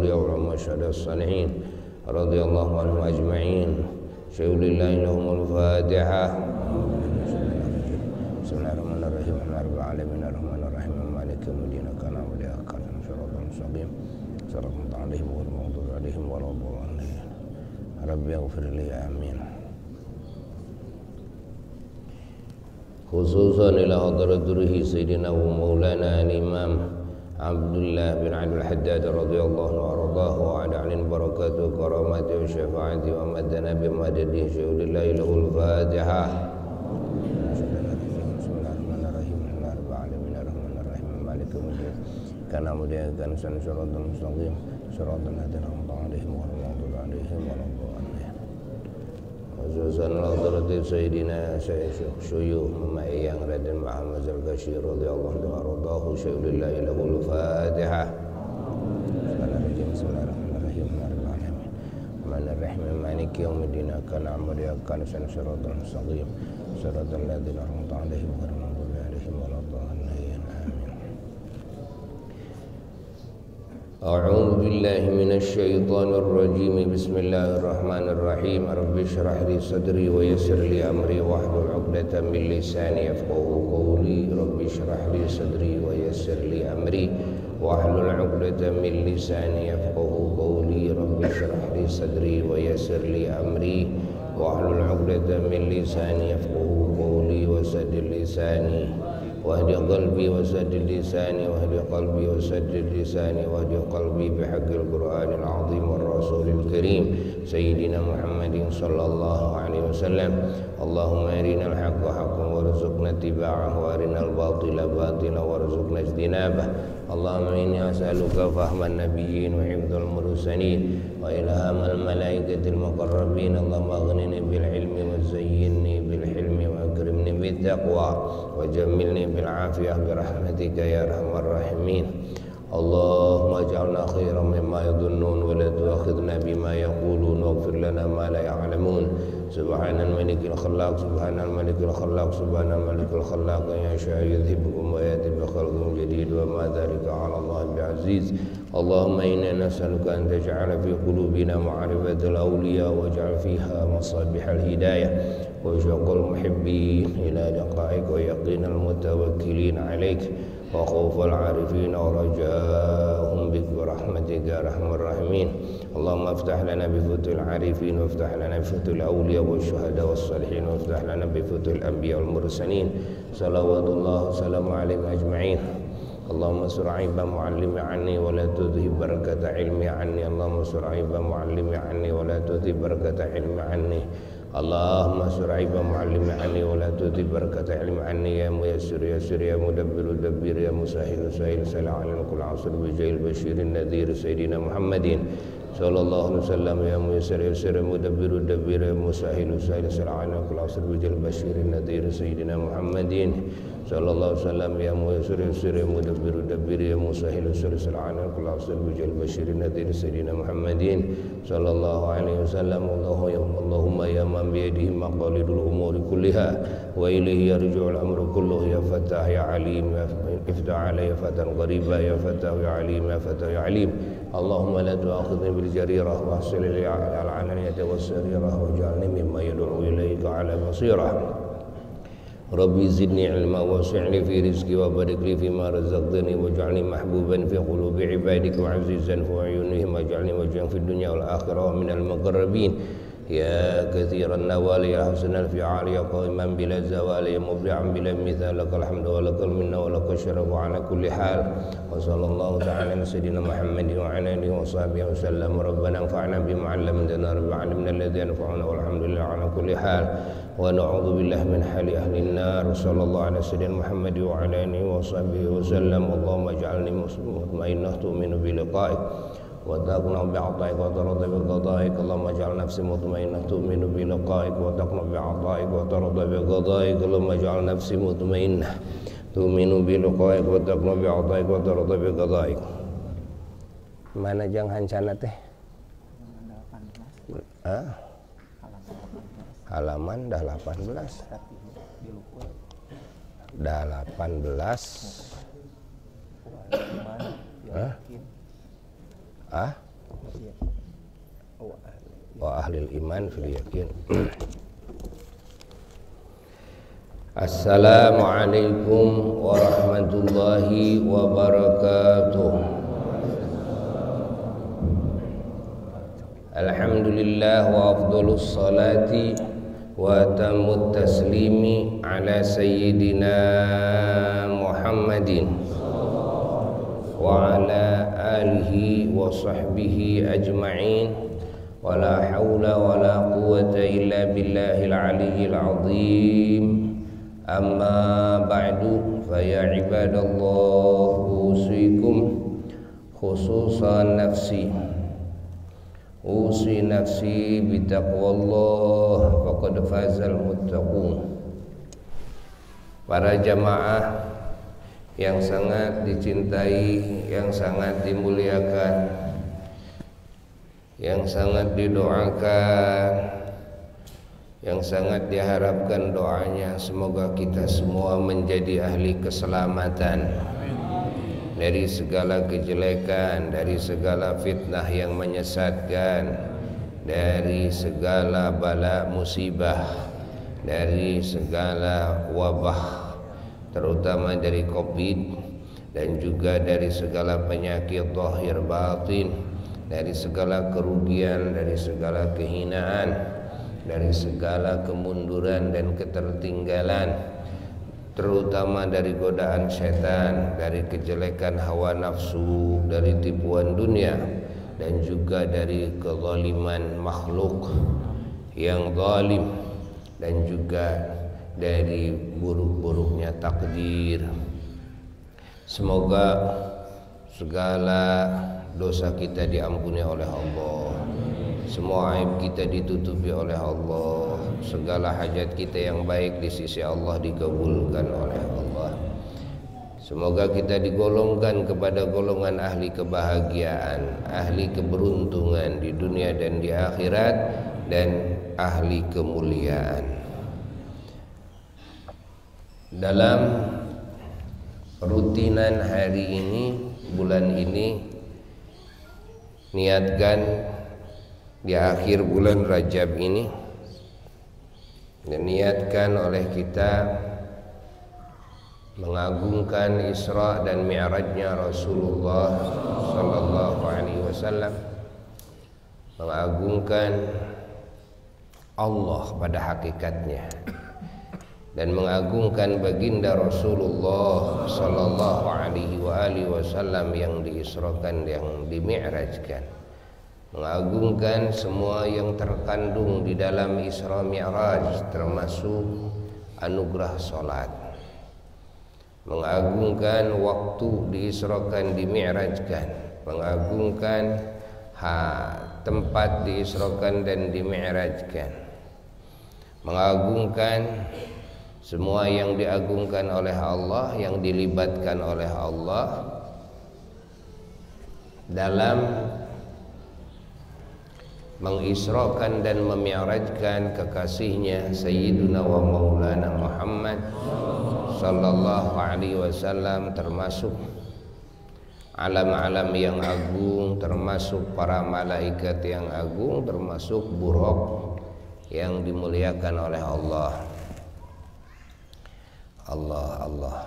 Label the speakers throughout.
Speaker 1: الأولياء والعلماء الشهداء الصالحين رضي الله عنهم أجمعين. شهدوا لله لهم الفاتحة. بسم الله الرحمن الرحيم الحمد لله رب العالمين الرحمن الرحيم مالك يوم الدين إياك نعبد وإياك نستعين صراط المستقيم صراط الذين عليهم غير المغضوب عليهم ولا الضالين. ربي اغفر لي آمين. Khususan ila hadraturhi Sayyidina wa Maulana al-Imam Abdullah bin Abdul Haddad radhiyallahu anhu wa ala alin barakatuh karamati wa syafaati wa madana bi madadihi syuhdillahi lahul Fatihah. Bismillahirrahmanirrahim rabbil alamin arrahmanirrahim maliki yaumiddin kana mudiyatan siratal mustaqim siratal ladzina an'amta 'alaihim ghairil maghdubi 'alaihim waladdallin. Khususan hadrati Sayyidina Syekh Syuyuh Memayang Raden Muhammad Zarkashi radhiyallahu anhu syuhdillahi lahul Fatihah. Bismillahirrahmanirrahim Bismillahirrahmanirrahim maliki yaumiddin iyyaka na'budu wa iyyaka nasta'in siratal mustaqim siratal ladzina an'amta 'alaihim ghairil maghdubi 'alaihim waladdallin. أعوذ بالله من الشيطان الرجيم بسم الله الرحمن الرحيم رب اشرح لي صدري ويسر لي أمري واحلل عقدة من لساني يفقهوا قولي رب اشرح لي صدري ويسر لي أمري واحلل عقدة من لساني يفقهوا قولي رب اشرح لي صدري ويسر لي أمري واحلل عقدة من لساني يفقهوا قولي وسدد لساني واهد قلبي وسدد لساني واهد قلبي وسدد لساني واهد قلبي بحق القرآن العظيم والرسول الكريم سيدنا محمد صلى الله عليه وسلم. اللهم أرنا الحق حقا وارزقنا اتباعه وأرنا الباطل باطلا وارزقنا اجتنابه. اللهم إني أسألك فهم النبيين وحفظ المرسلين وإلهام الملائكة المقربين. اللهم أغنني بالعلم وزينني بالحلم وأكرمني بالتقوى وجملني بالعافية برحمتك يا أرحم الراحمين. اللهم اجعلنا خيرا مما يظنون ولا تؤاخذنا بما يقولون واغفر لنا ما لا يعلمون. سبحان الملك الخلاق سبحان الملك الخلاق سبحان الملك الخلاق يشاء يذهبكم ويأتي بخلق جديد وما ذلك على الله بعزيز. اللهم إنا نسألك أن تجعل في قلوبنا معرفة الأولياء واجعل فيها مصابيح الهداية وشوق المحبين إلى لقائك ويقين المتوكلين عليك وخوف العارفين ورجاءهم بك برحمتك يا أرحم الراحمين. اللهم افتح لنا بفتح العارفين وافتح لنا بفتح الأولياء والشهداء والصالحين وافتح لنا بفتح الأنبياء والمرسلين صلوات الله وسلامه عليهم أجمعين. اللهم استر عيب معلمي عني ولا تذهب بركة علمي عني. اللهم استر عيب معلمي عني ولا تذهب بركة علمي عني. اللهم استر عيب معلمي عني ولا تذهب بركة علمي عني. يا ميسر يسر يا مدبر دبر يا مسهل سهل سهل على كل عصر بجاه البشير النذير سيدنا محمد صلى الله عليه وسلم. يا ميسر يسر يا مدبر دبر يا مسهل سهل سهل على كل عصر بجاه البشير النذير سيدنا محمد صلى الله عليه وسلم. يا ميسر يسر يا مدبر دبر يا مسهل سهل سهل على كل عصر بجاه البشير النذير سيدنا محمد صلى الله عليه وسلم. اللهم يا من بيده مقاليد الأمور كلها وإليه يرجع الأمر كله. يا فتاح يا عليم افتح علي فتى غريبا يا فتاح يا عليم يا فتاح يا عليم. اللهم لا تؤاخذني بالجريرة واحصل لي على العلانية والسريرة واجعلني مما يدعو إليك على بصيرة. ربي زدني علما واسعني في رزقي وبارك لي فيما رزقتني واجعلني محبوبا في قلوب عبادك وعزيزا في أعينهم واجعلني وجها في الدنيا والآخرة ومن المقربين. يا كثير النوال يا حسن الفعال يا قائما بلا زوال يا مبدعا بلا مثال لك الحمد ولك المنة ولك الشرف على كل حال. وصلى الله تعالى على سيدنا محمد وعلى آله وصحبه وسلم. ربنا انفعنا بما علمتنا رب علمنا الذي ينفعنا والحمد لله على كل حال. ونعوذ بالله من حال أهل النار. صلى الله على سيدنا محمد وعلى آله وصحبه وسلم. اللهم اجعلني مطمئنة تؤمن بلقائك وتقنع بعطائك وترضى بقضائك. اللهم اجعل نفسي مطمئنة تؤمن بلقائك وتقنع بعطائك وترضى بقضائك. اللهم اجعل نفسي مطمئنة تؤمن بلقائك وتقنع بعطائك وترضى بقضائك. Mana jang hancana teh? Halaman dah 18. Dah 18. wa ahlil iman fil yakin. Assalamualaikum warahmatullahi wabarakatuh. Alhamdulillah wa afdhalus salati wa atammut taslimi ala sayyidina Muhammadin wa ala alihi wa sahbihi ajma'in. Wa la hawla wa la quwwata illa billahil aliyyil azim. Amma ba'du, fa ya ibadallah, usikum khususan nafsi usi nafsi bitaqwallah faqad fazal muttaqun. Para jamaah yang sangat dicintai, yang sangat dimuliakan, yang sangat didoakan, yang sangat diharapkan doanya, semoga kita semua menjadi ahli keselamatan dari segala kejelekan, dari segala fitnah yang menyesatkan, dari segala bala musibah, dari segala wabah, terutama dari Covid, dan juga dari segala penyakit zahir batin, dari segala kerugian, dari segala kehinaan, dari segala kemunduran dan ketertinggalan, terutama dari godaan setan, dari kejelekan hawa nafsu, dari tipuan dunia, dan juga dari kezaliman makhluk yang zalim, dan juga dari buruk-buruknya takdir. Semoga segala dosa kita diampuni oleh Allah, semua aib kita ditutupi oleh Allah, segala hajat kita yang baik di sisi Allah dikabulkan oleh Allah. Semoga kita digolongkan kepada golongan ahli kebahagiaan, ahli keberuntungan di dunia dan di akhirat, dan ahli kemuliaan. Dalam rutinan hari ini, bulan ini, niatkan di akhir bulan Rajab ini, diniatkan oleh kita mengagungkan Isra dan Mi'rajnya Rasulullah sallallahu alaihi wasallam, mengagungkan Allah pada hakikatnya, dan mengagungkan baginda Rasulullah sallallahu alaihi wasallam yang diisrakan, yang dimi'rajkan, mengagungkan semua yang terkandung di dalam Isra Mi'raj, termasuk anugerah salat, mengagungkan waktu diisrakan, dimi'rajkan, mengagungkan tempat diisrakan dan dimi'rajkan, mengagungkan semua yang diagungkan oleh Allah, yang dilibatkan oleh Allah dalam mengisrakan dan memi'rajkan kekasihnya Sayyiduna wa Maulana Muhammad sallallahu alaihi wasallam, termasuk alam-alam yang agung, termasuk para malaikat yang agung, termasuk buruk yang dimuliakan oleh Allah. Allah,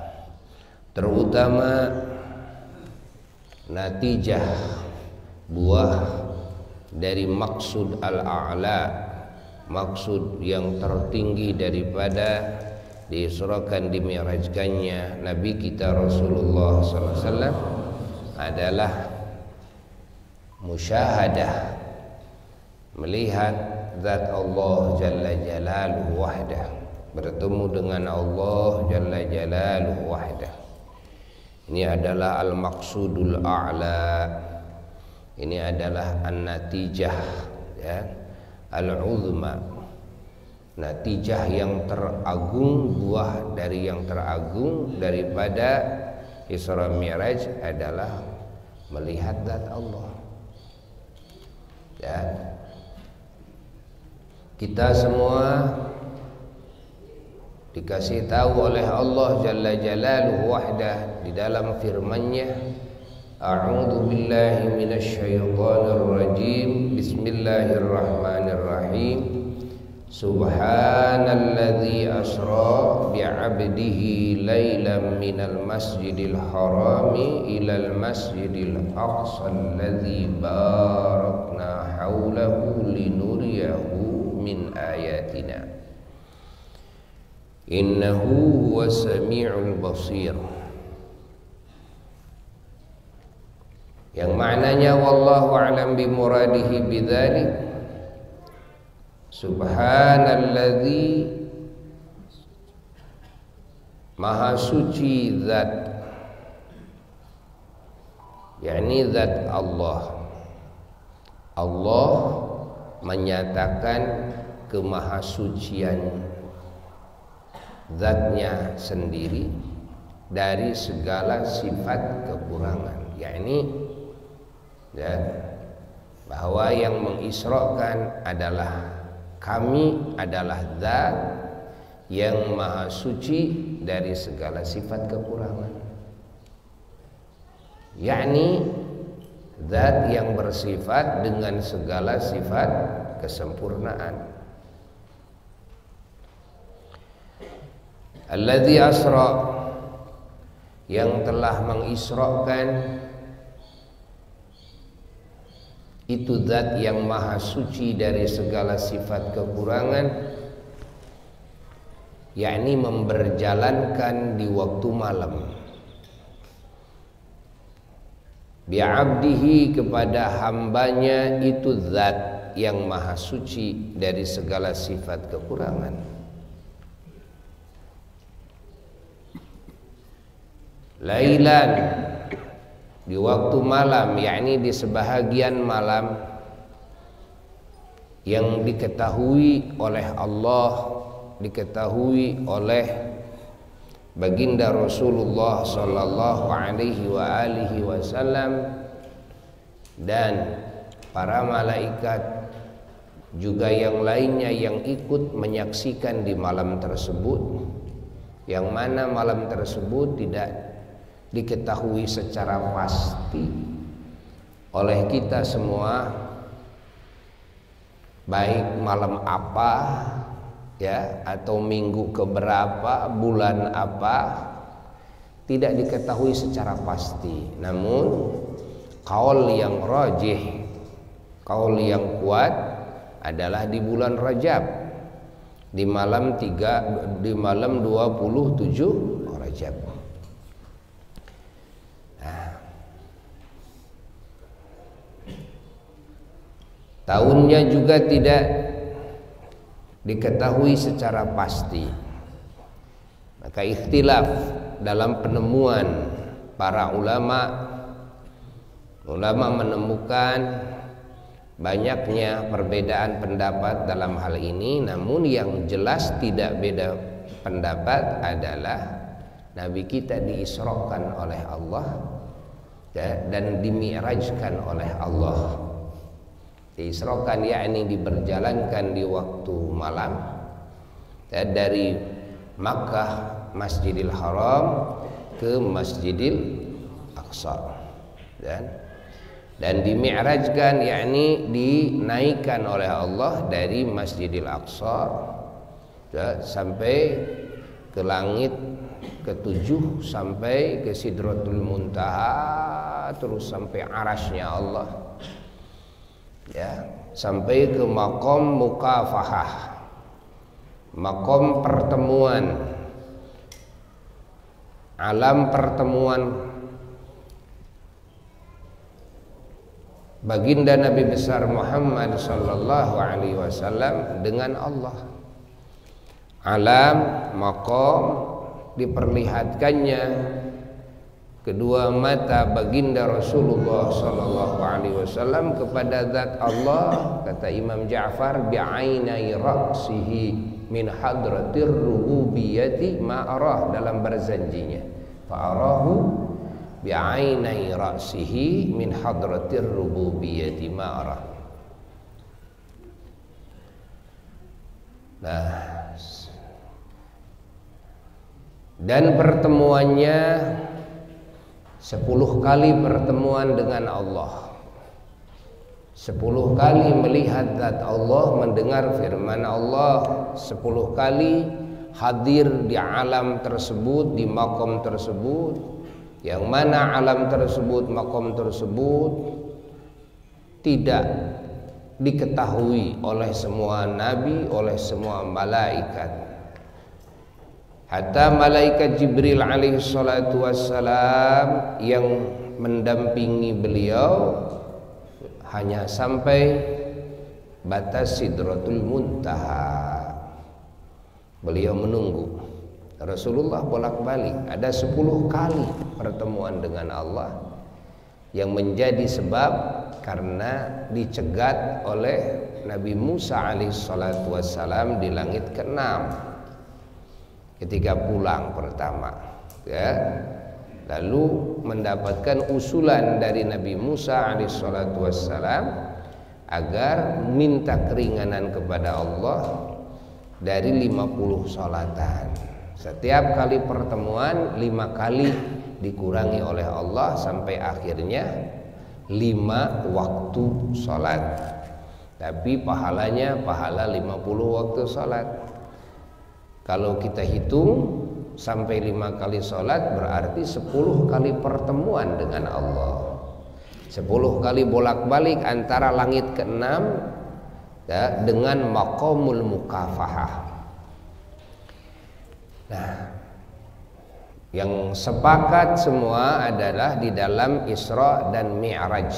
Speaker 1: terutama natijah, buah dari maksud al-a'la, maksud yang tertinggi daripada diisrakan, dimi'rajkannya Nabi kita Rasulullah SAW adalah musyahadah, melihat zat Allah Jalla Jalaluhu wahdah, bertemu dengan Allah Jalla Jalaluhu wahdah. Ini adalah al-maqsudul a'la, ini adalah an-natijah, ya, al-uzma, natijah yang teragung, buah dari yang teragung daripada Isra Mi'raj adalah melihat zat Allah. Ya, kita semua dikasih tahu oleh Allah Jalla Jalaluhu wahdah di dalam firman-Nya, A'udzu billahi minasyaitonir rajim. Bismillahirrahmanirrahim. Subhanalladzi asra bi'abdihi lailan minal masjidil harami ilal masjidil aqsa alladzi barakna haulahu linuriyahu min ayatina innahu huwas sami'ul basir. Yang maknanya wallahu a'lam bimuradihi bidzalik. Subhanalladzi, maha suci zat, yakni zat Allah. Allah menyatakan kemahasucian zatnya sendiri dari segala sifat kekurangan, yakni bahwa yang mengisrakan adalah kami, adalah zat yang maha suci dari segala sifat kekurangan, yakni zat yang bersifat dengan segala sifat kesempurnaan. Alladzi asra, yang telah mengisrakan, itu zat yang maha suci dari segala sifat kekurangan, yakni memberjalankan di waktu malam. Bi'abdihi, kepada hambanya, itu zat yang maha suci dari segala sifat kekurangan. Lailan, di waktu malam, yakni di sebahagian malam yang diketahui oleh Allah, diketahui oleh baginda Rasulullah sallallahu alaihi wasallam dan para malaikat juga yang lainnya yang ikut menyaksikan di malam tersebut, yang mana malam tersebut tidak diketahui secara pasti oleh kita semua, baik malam apa ya, atau minggu keberapa, bulan apa, tidak diketahui secara pasti. Namun qaul yang rajih, qaul yang kuat adalah di bulan Rajab, di malam 27 Rajab. Tahunnya juga tidak diketahui secara pasti. Maka ikhtilaf dalam penemuan para ulama menemukan banyaknya perbedaan pendapat dalam hal ini. Namun yang jelas tidak beda pendapat adalah Nabi kita diisrakan oleh Allah dan dimi'rajkan oleh Allah. Diisrakan yakni diberjalankan di waktu malam dari Makkah Masjidil Haram ke Masjidil Aqsa, dan dimi'rajkan yakni dinaikkan oleh Allah dari Masjidil Aqsa sampai ke langit ke-7, sampai ke Sidratul Muntaha, terus sampai arasnya Allah, sampai ke maqam mukafahah, maqam pertemuan, alam pertemuan baginda Nabi besar Muhammad sallallahu alaihi wasallam dengan Allah. Alam maqam diperlihatkannya kedua mata baginda Rasulullah sallallahu alaihi wasallam kepada zat Allah, kata Imam Ja'far, bi'ainai ra'sihi min hadratir rububiyyati ma'arah, dalam berzanjinya fa'arahu bi'ainai ra'sihi min hadratir rububiyyati ma'arah. Nah, dan pertemuannya 10 kali pertemuan dengan Allah, 10 kali melihat zat Allah, mendengar firman Allah, 10 kali hadir di alam tersebut, di makom tersebut, yang mana alam tersebut, makom tersebut tidak diketahui oleh semua nabi, oleh semua malaikat. Hatta malaikat Jibril alaihi salatu wassalam yang mendampingi beliau hanya sampai batas Sidratul Muntaha. Beliau menunggu. Rasulullah bolak-balik, ada 10 kali pertemuan dengan Allah yang menjadi sebab karena dicegat oleh Nabi Musa alaihissalatu wassalam di langit ke-6 ketika pulang pertama, ya. Lalu mendapatkan usulan dari Nabi Musa alaihissalatu wassalam agar minta keringanan kepada Allah dari 50 sholatan. Setiap kali pertemuan 5 kali dikurangi oleh Allah sampai akhirnya 5 waktu sholat. Tapi pahalanya pahala 50 waktu sholat. Kalau kita hitung sampai 5 kali sholat berarti 10 kali pertemuan dengan Allah, 10 kali bolak-balik antara langit ke-6 ya, dengan maqamul mukafahah. Nah, yang sepakat semua adalah di dalam Isra dan Mi'raj.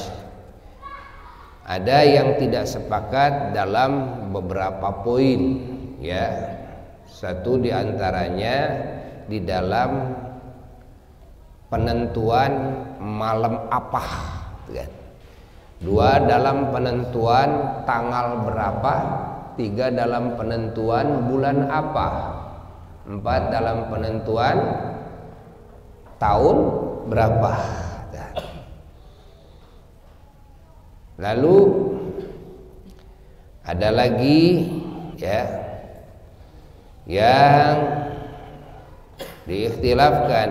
Speaker 1: Ada yang tidak sepakat dalam beberapa poin, ya. Satu diantaranya di dalam penentuan malam apa, kan? 2 dalam penentuan tanggal berapa, 3 dalam penentuan bulan apa, 4 dalam penentuan tahun berapa. Lalu ada lagi, ya, yang diikhtilafkan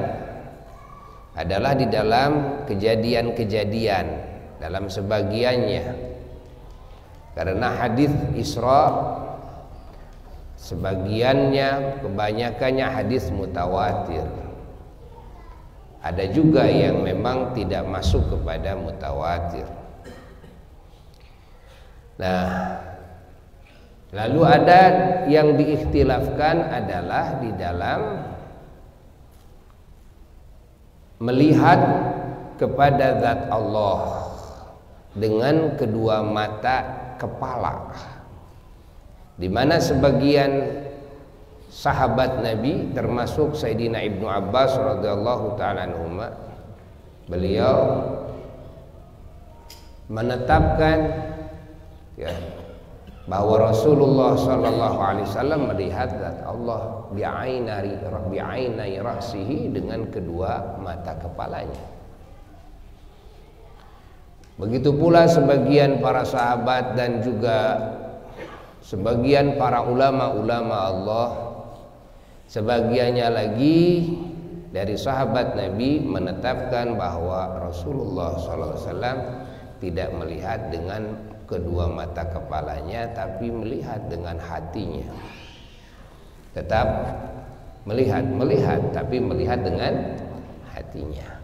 Speaker 1: adalah di dalam kejadian-kejadian, dalam sebagiannya, karena hadis Isra sebagiannya, kebanyakannya hadis mutawatir. Ada juga yang memang tidak masuk kepada mutawatir. Nah, lalu ada yang diikhtilafkan adalah di dalam melihat kepada zat Allah dengan kedua mata kepala, di mana sebagian sahabat Nabi termasuk Sayyidina Ibnu Abbas radhiyallahu taala anhuma, beliau menetapkan, ya, bahwa Rasulullah sallallahu alaihi wasallam melihat zat Allah bi'ainai ra'sihi, dengan kedua mata kepalanya. Begitu pula sebagian para sahabat dan juga sebagian para ulama-ulama Allah, sebagiannya lagi dari sahabat Nabi menetapkan bahwa Rasulullah sallallahu alaihi wasallam tidak melihat dengan kedua mata kepalanya, tapi melihat dengan hatinya. Tetap melihat, tapi melihat dengan hatinya.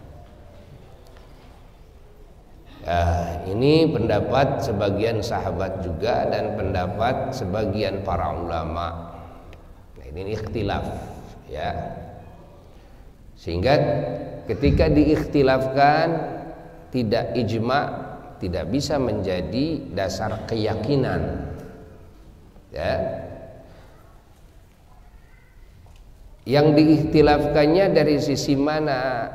Speaker 1: Ini pendapat sebagian sahabat juga dan pendapat sebagian para ulama. Nah, ini ikhtilaf, ya. Sehingga ketika diikhtilafkan tidak ijma', tidak bisa menjadi dasar keyakinan, ya. Yang diikhtilafkannya dari sisi mana?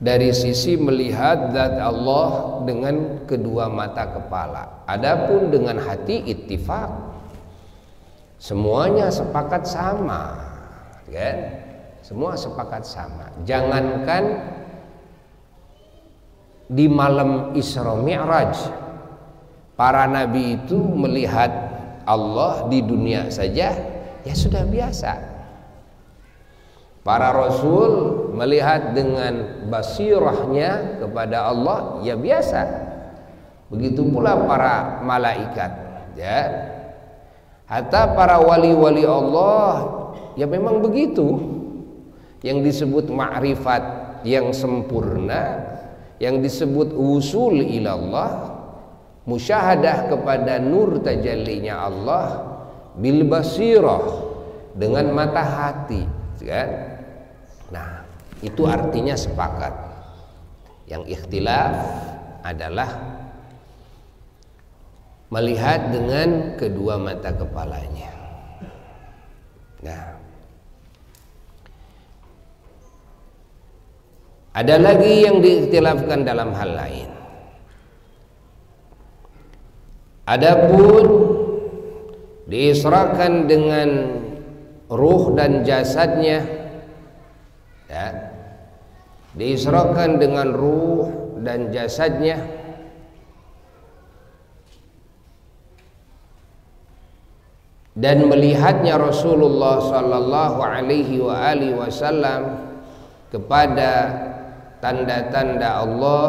Speaker 1: Dari sisi melihat zat Allah dengan kedua mata kepala. Adapun dengan hati ittifaq, semuanya sepakat sama, kan? Semua sepakat sama. Jangankan di malam Isra Mi'raj, para nabi itu melihat Allah di dunia saja ya sudah biasa. Para rasul melihat dengan basirahnya kepada Allah ya biasa. Begitu pula para malaikat, ya. Hatta para wali-wali Allah ya memang begitu. Yang disebut ma'rifat yang sempurna, yang disebut usul ilallah, musyahadah kepada nur tajallinya Allah bil basirah, dengan mata hati, kan? Nah, itu artinya sepakat. Yang ikhtilaf adalah melihat dengan kedua mata kepalanya. Nah, ada lagi yang diikhtilafkan dalam hal lain. Adapun diisrakan dengan ruh dan jasadnya, ya, diisrakan dengan ruh dan jasadnya, dan melihatnya Rasulullah sallallahu alaihi wasallam kepada tanda-tanda Allah,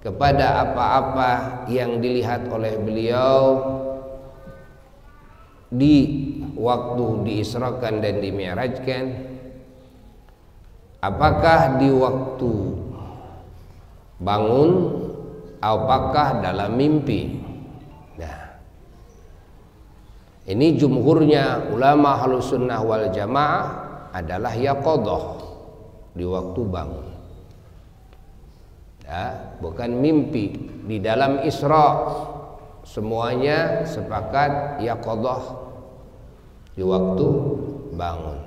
Speaker 1: kepada apa-apa yang dilihat oleh beliau di waktu diisrakan dan dimi'rajkan, apakah di waktu bangun, apakah dalam mimpi. Nah, ini jumhurnya ulama Ahlus Sunnah wal Jamaah adalah yaqadhah, di waktu bangun, ya, bukan mimpi. Di dalam Isra semuanya sepakat yaqadhah, di waktu bangun.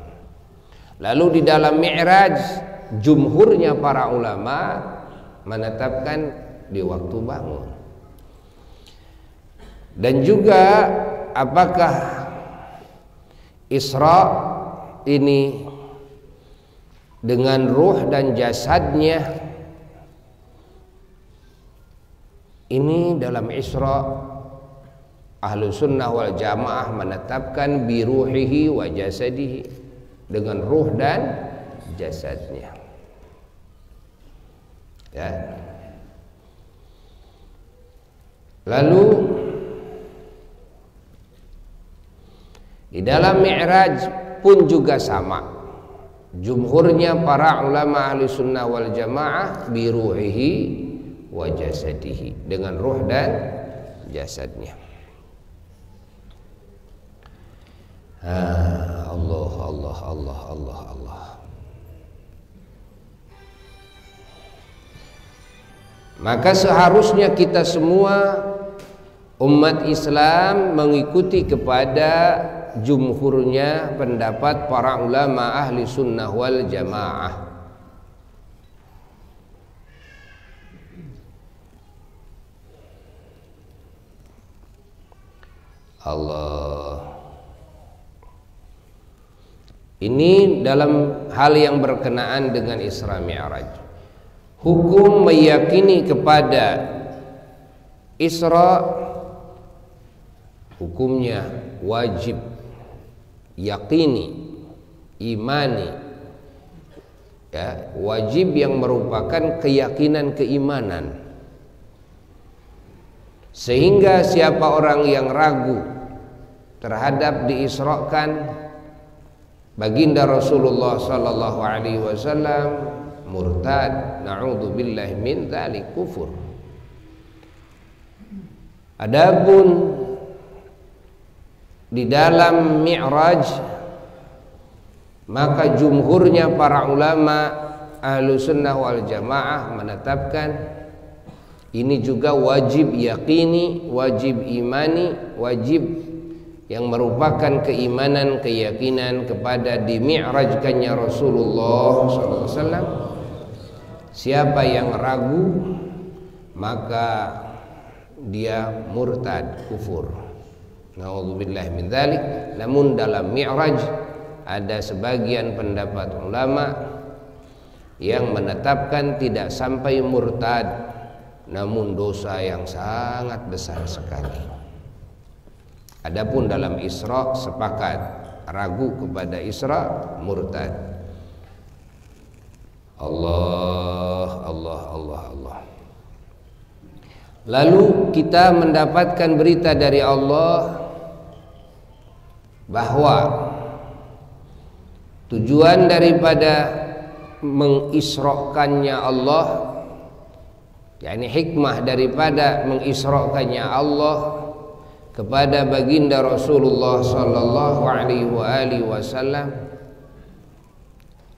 Speaker 1: Lalu di dalam Mi'raj jumhurnya para ulama menetapkan di waktu bangun. Dan juga apakah Isra ini dengan ruh dan jasadnya, ini dalam Isra Ahlus Sunnah wal Jamaah menetapkan biruhihi wa jasadihi, dengan ruh dan jasadnya, ya. Lalu di dalam Mi'raj pun juga sama. Jumhurnya para ulama ahli sunnah wal jamaah biruhihi wa jasadihi, dengan ruh dan jasadnya. Allah, Allah, Allah, Allah, Allah. Maka seharusnya kita semua umat Islam mengikuti kepada jumhurnya pendapat para ulama ahli sunnah wal jamaah. Allah. Ini dalam hal yang berkenaan dengan Isra Mi'raj. Hukum meyakini kepada Isra, hukumnya wajib yakini, imani, ya, wajib yang merupakan keyakinan keimanan. Sehingga siapa orang yang ragu terhadap diisrakan baginda Rasulullah sallallahu alaihi wasallam, murtad, na'udzubillahi min dzalik, kufur. Adapun di dalam Mi'raj, maka jumhurnya para ulama Ahlus Sunnah wal Jamaah menetapkan ini juga wajib yakini, wajib imani, wajib yang merupakan keimanan, keyakinan kepada dimi'rajkannya Rasulullah SAW. Siapa yang ragu maka dia murtad, kufur. Na'udzubillahi min dzalik. Namun dalam Mi'raj ada sebagian pendapat ulama yang menetapkan tidak sampai murtad, namun dosa yang sangat besar sekali. Adapun dalam Isra sepakat, ragu kepada Isra, murtad. Allah, Allah, Allah, Allah. Lalu kita mendapatkan berita dari Allah bahwa tujuan daripada mengisrokannya Allah, yakni hikmah daripada mengisrokannya Allah kepada baginda Rasulullah sallallahu alaihi wasallam,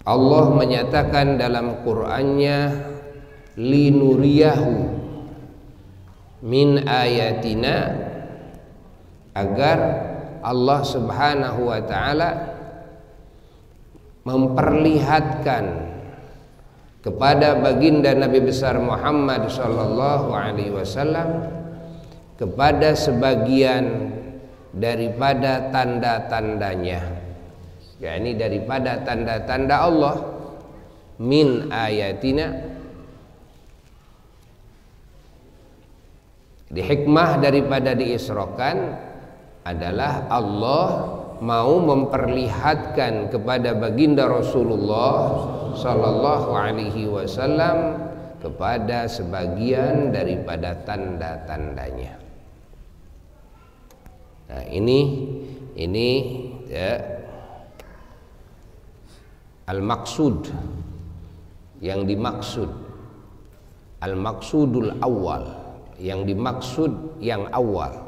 Speaker 1: Allah menyatakan dalam Qur'annya, linuriyahu min ayatina, agar Allah subhanahu wa ta'ala memperlihatkan kepada baginda Nabi besar Muhammad sallallahu alaihi wasallam kepada sebagian daripada tanda-tandanya, yakni daripada tanda-tanda Allah, min ayatina. Di hikmah daripada diisrokan adalah Allah mau memperlihatkan kepada baginda Rasulullah sallallahu alaihi wasallam kepada sebagian daripada tanda-tandanya. Nah, ini ya, al-maqsud, yang dimaksud, al-maqsudul awal, yang dimaksud yang awal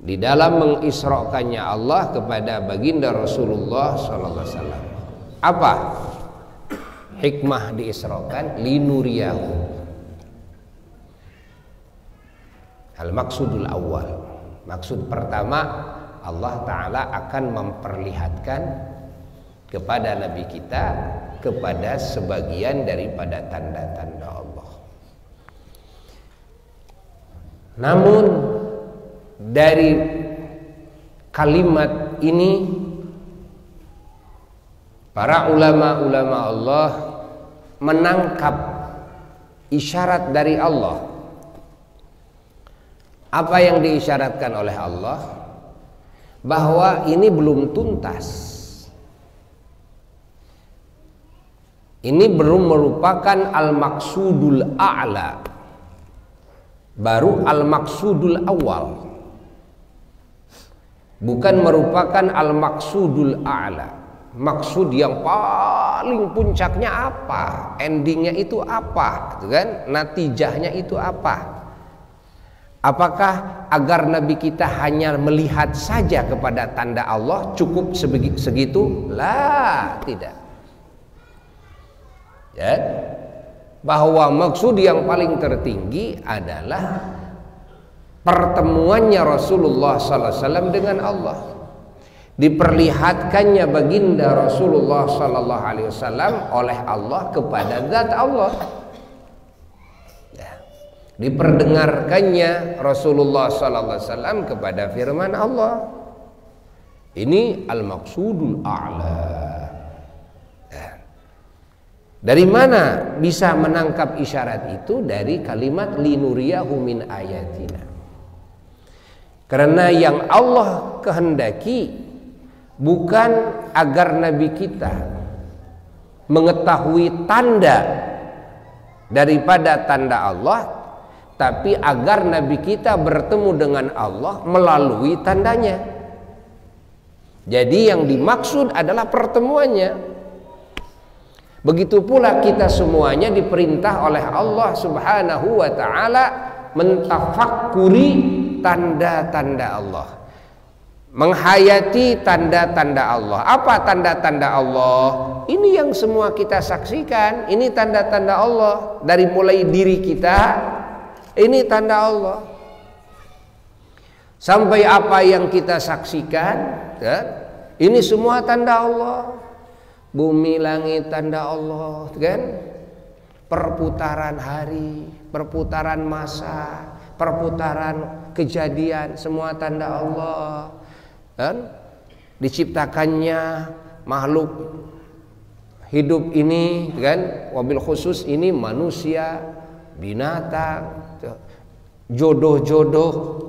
Speaker 1: di dalam mengisrokannya Allah kepada baginda Rasulullah sallallahu alaihi wasallam. Apa hikmah diisrokan? Linuriyahu, al-maqsudul awal. Maksud pertama, Allah Ta'ala akan memperlihatkan kepada Nabi kita kepada sebagian daripada tanda-tanda Allah. Namun dari kalimat ini para ulama-ulama Allah menangkap isyarat dari Allah. Apa yang diisyaratkan oleh Allah? Bahwa ini belum tuntas, ini belum merupakan al-maqsudul a'la, baru al-maqsudul awal, bukan merupakan al-maqsudul a'la. Maksud yang paling puncaknya apa, endingnya itu apa, gitu kan? Natijahnya itu apa? Apakah agar Nabi kita hanya melihat saja kepada tanda Allah cukup segitu? Lah, tidak. Ya, bahwa maksud yang paling tertinggi adalah pertemuannya Rasulullah sallallahu alaihi wasallam dengan Allah, diperlihatkannya baginda Rasulullah sallallahu alaihi wasallam oleh Allah kepada zat Allah, ya, diperdengarkannya Rasulullah sallallahu alaihi wasallam kepada firman Allah. Ini al-maqsudul a'la. Dari mana bisa menangkap isyarat itu? Dari kalimat linuriyahu min ayatina. Karena yang Allah kehendaki bukan agar Nabi kita mengetahui tanda daripada tanda Allah, tapi agar Nabi kita bertemu dengan Allah melalui tandanya. Jadi yang dimaksud adalah pertemuannya. Begitu pula kita semuanya diperintah oleh Allah Subhanahu wa ta'ala mentafakkuri tanda-tanda Allah, menghayati tanda-tanda Allah. Apa tanda-tanda Allah? Ini yang semua kita saksikan. Ini tanda-tanda Allah. Dari mulai diri kita, ini tanda Allah, sampai apa yang kita saksikan, kan? Ini semua tanda Allah. Bumi langit tanda Allah, kan? Perputaran hari, perputaran masa, perputaran kejadian, semua tanda Allah, kan? Diciptakannya makhluk hidup ini, kan? Wabil khusus ini manusia, binatang, jodoh-jodoh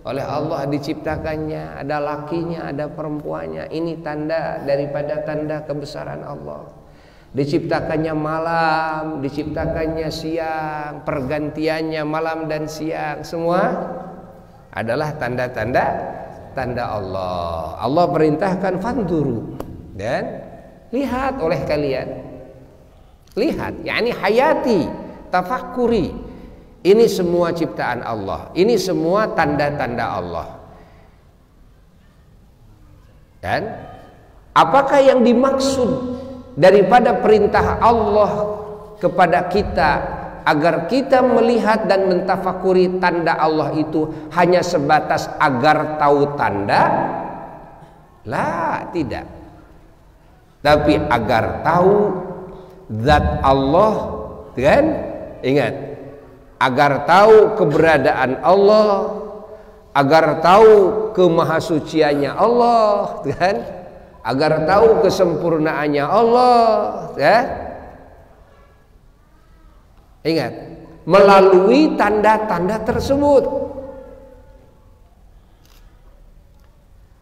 Speaker 1: oleh Allah diciptakannya, ada lakinya, ada perempuannya. Ini tanda daripada tanda kebesaran Allah. Diciptakannya malam, diciptakannya siang, pergantiannya malam dan siang, semua adalah tanda Allah. Allah perintahkan fanduru, dan lihat oleh kalian. Lihat, yakni hayati, tafakuri. Ini semua ciptaan Allah. Ini semua tanda-tanda Allah. Dan apakah yang dimaksud daripada perintah Allah kepada kita agar kita melihat dan mentafakuri tanda Allah itu hanya sebatas agar tahu tanda? Lah, tidak. Tapi agar tahu zat Allah, kan? Ingat, agar tahu keberadaan Allah, agar tahu kemahasuciannya Allah, kan? Agar tahu kesempurnaannya Allah, ya. Ingat, melalui tanda-tanda tersebut.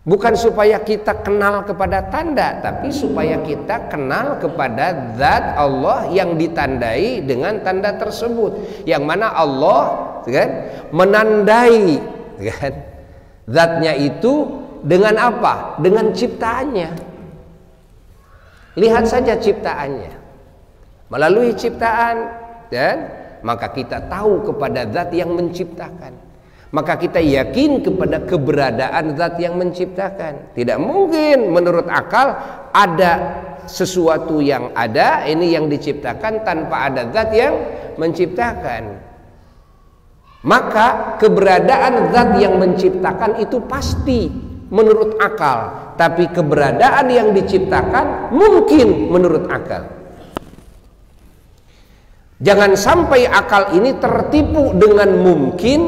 Speaker 1: Bukan supaya kita kenal kepada tanda, tapi supaya kita kenal kepada zat Allah yang ditandai dengan tanda tersebut. Yang mana Allah, kan, menandai, kan, zatnya itu dengan apa? Dengan ciptaannya. Lihat saja ciptaannya. Melalui ciptaan, dan maka kita tahu kepada zat yang menciptakan. Maka kita yakin kepada keberadaan zat yang menciptakan. Tidak mungkin menurut akal ada sesuatu yang ada, ini yang diciptakan tanpa ada zat yang menciptakan. Maka keberadaan zat yang menciptakan itu pasti menurut akal, tapi keberadaan yang diciptakan mungkin menurut akal. Jangan sampai akal ini tertipu dengan mungkin,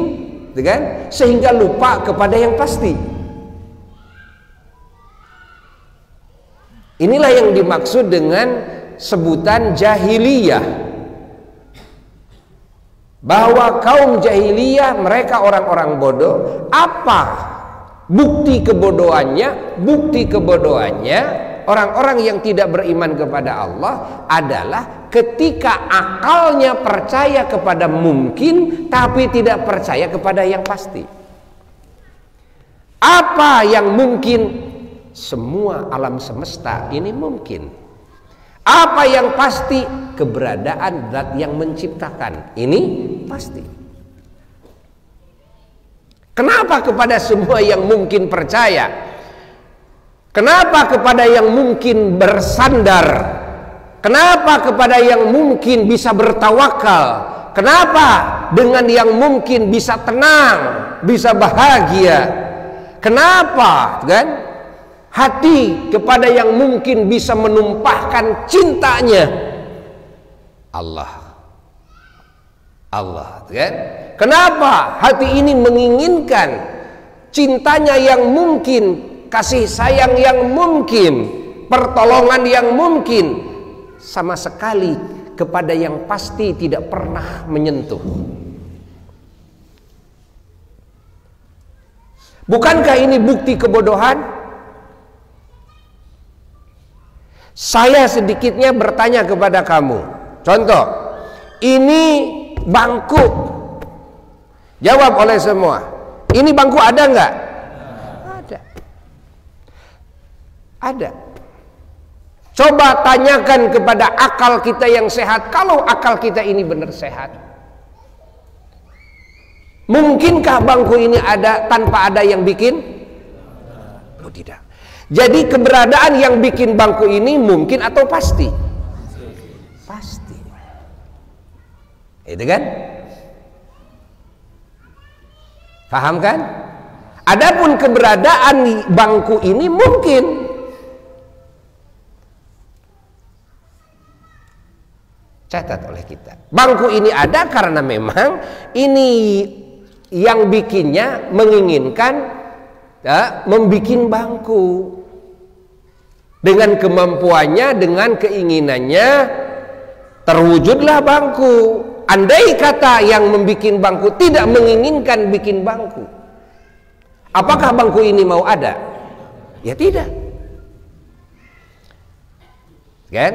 Speaker 1: kan, sehingga lupa kepada yang pasti. Inilah yang dimaksud dengan sebutan jahiliyah, bahwa kaum jahiliyah mereka orang-orang bodoh. Apa bukti kebodohannya? Bukti kebodohannya orang-orang yang tidak beriman kepada Allah adalah ketika akalnya percaya kepada mungkin tapi tidak percaya kepada yang pasti. Apa yang mungkin? Semua alam semesta ini mungkin. Apa yang pasti? Keberadaan zat yang menciptakan ini pasti. Kenapa kepada semua yang mungkin percaya? Kenapa kepada yang mungkin bersandar? Kenapa kepada yang mungkin bisa bertawakal? Kenapa dengan yang mungkin bisa tenang, bisa bahagia? Kenapa, kan? Hati kepada yang mungkin bisa menumpahkan cintanya? Allah, kan? Kenapa hati ini menginginkan cintanya yang mungkin, kasih sayang yang mungkin, pertolongan yang mungkin, sama sekali kepada yang pasti tidak pernah menyentuh? Bukankah ini bukti kebodohan? Saya sedikitnya bertanya kepada kamu. Contoh, ini bangku. Jawab oleh semua. Ini bangku ada nggak? Ada. Ada. Coba tanyakan kepada akal kita yang sehat. Kalau akal kita ini benar sehat, mungkinkah bangku ini ada tanpa ada yang bikin? Oh, tidak. Jadi keberadaan yang bikin bangku ini mungkin atau pasti? Pasti. Itu kan? Paham kan? Adapun keberadaan bangku ini mungkin. Catat oleh kita. Bangku ini ada karena memang ini yang bikinnya menginginkan membikin bangku. Dengan kemampuannya, dengan keinginannya, terwujudlah bangku. Andai kata yang membikin bangku tidak menginginkan bikin bangku, apakah bangku ini mau ada? Ya tidak. Kan?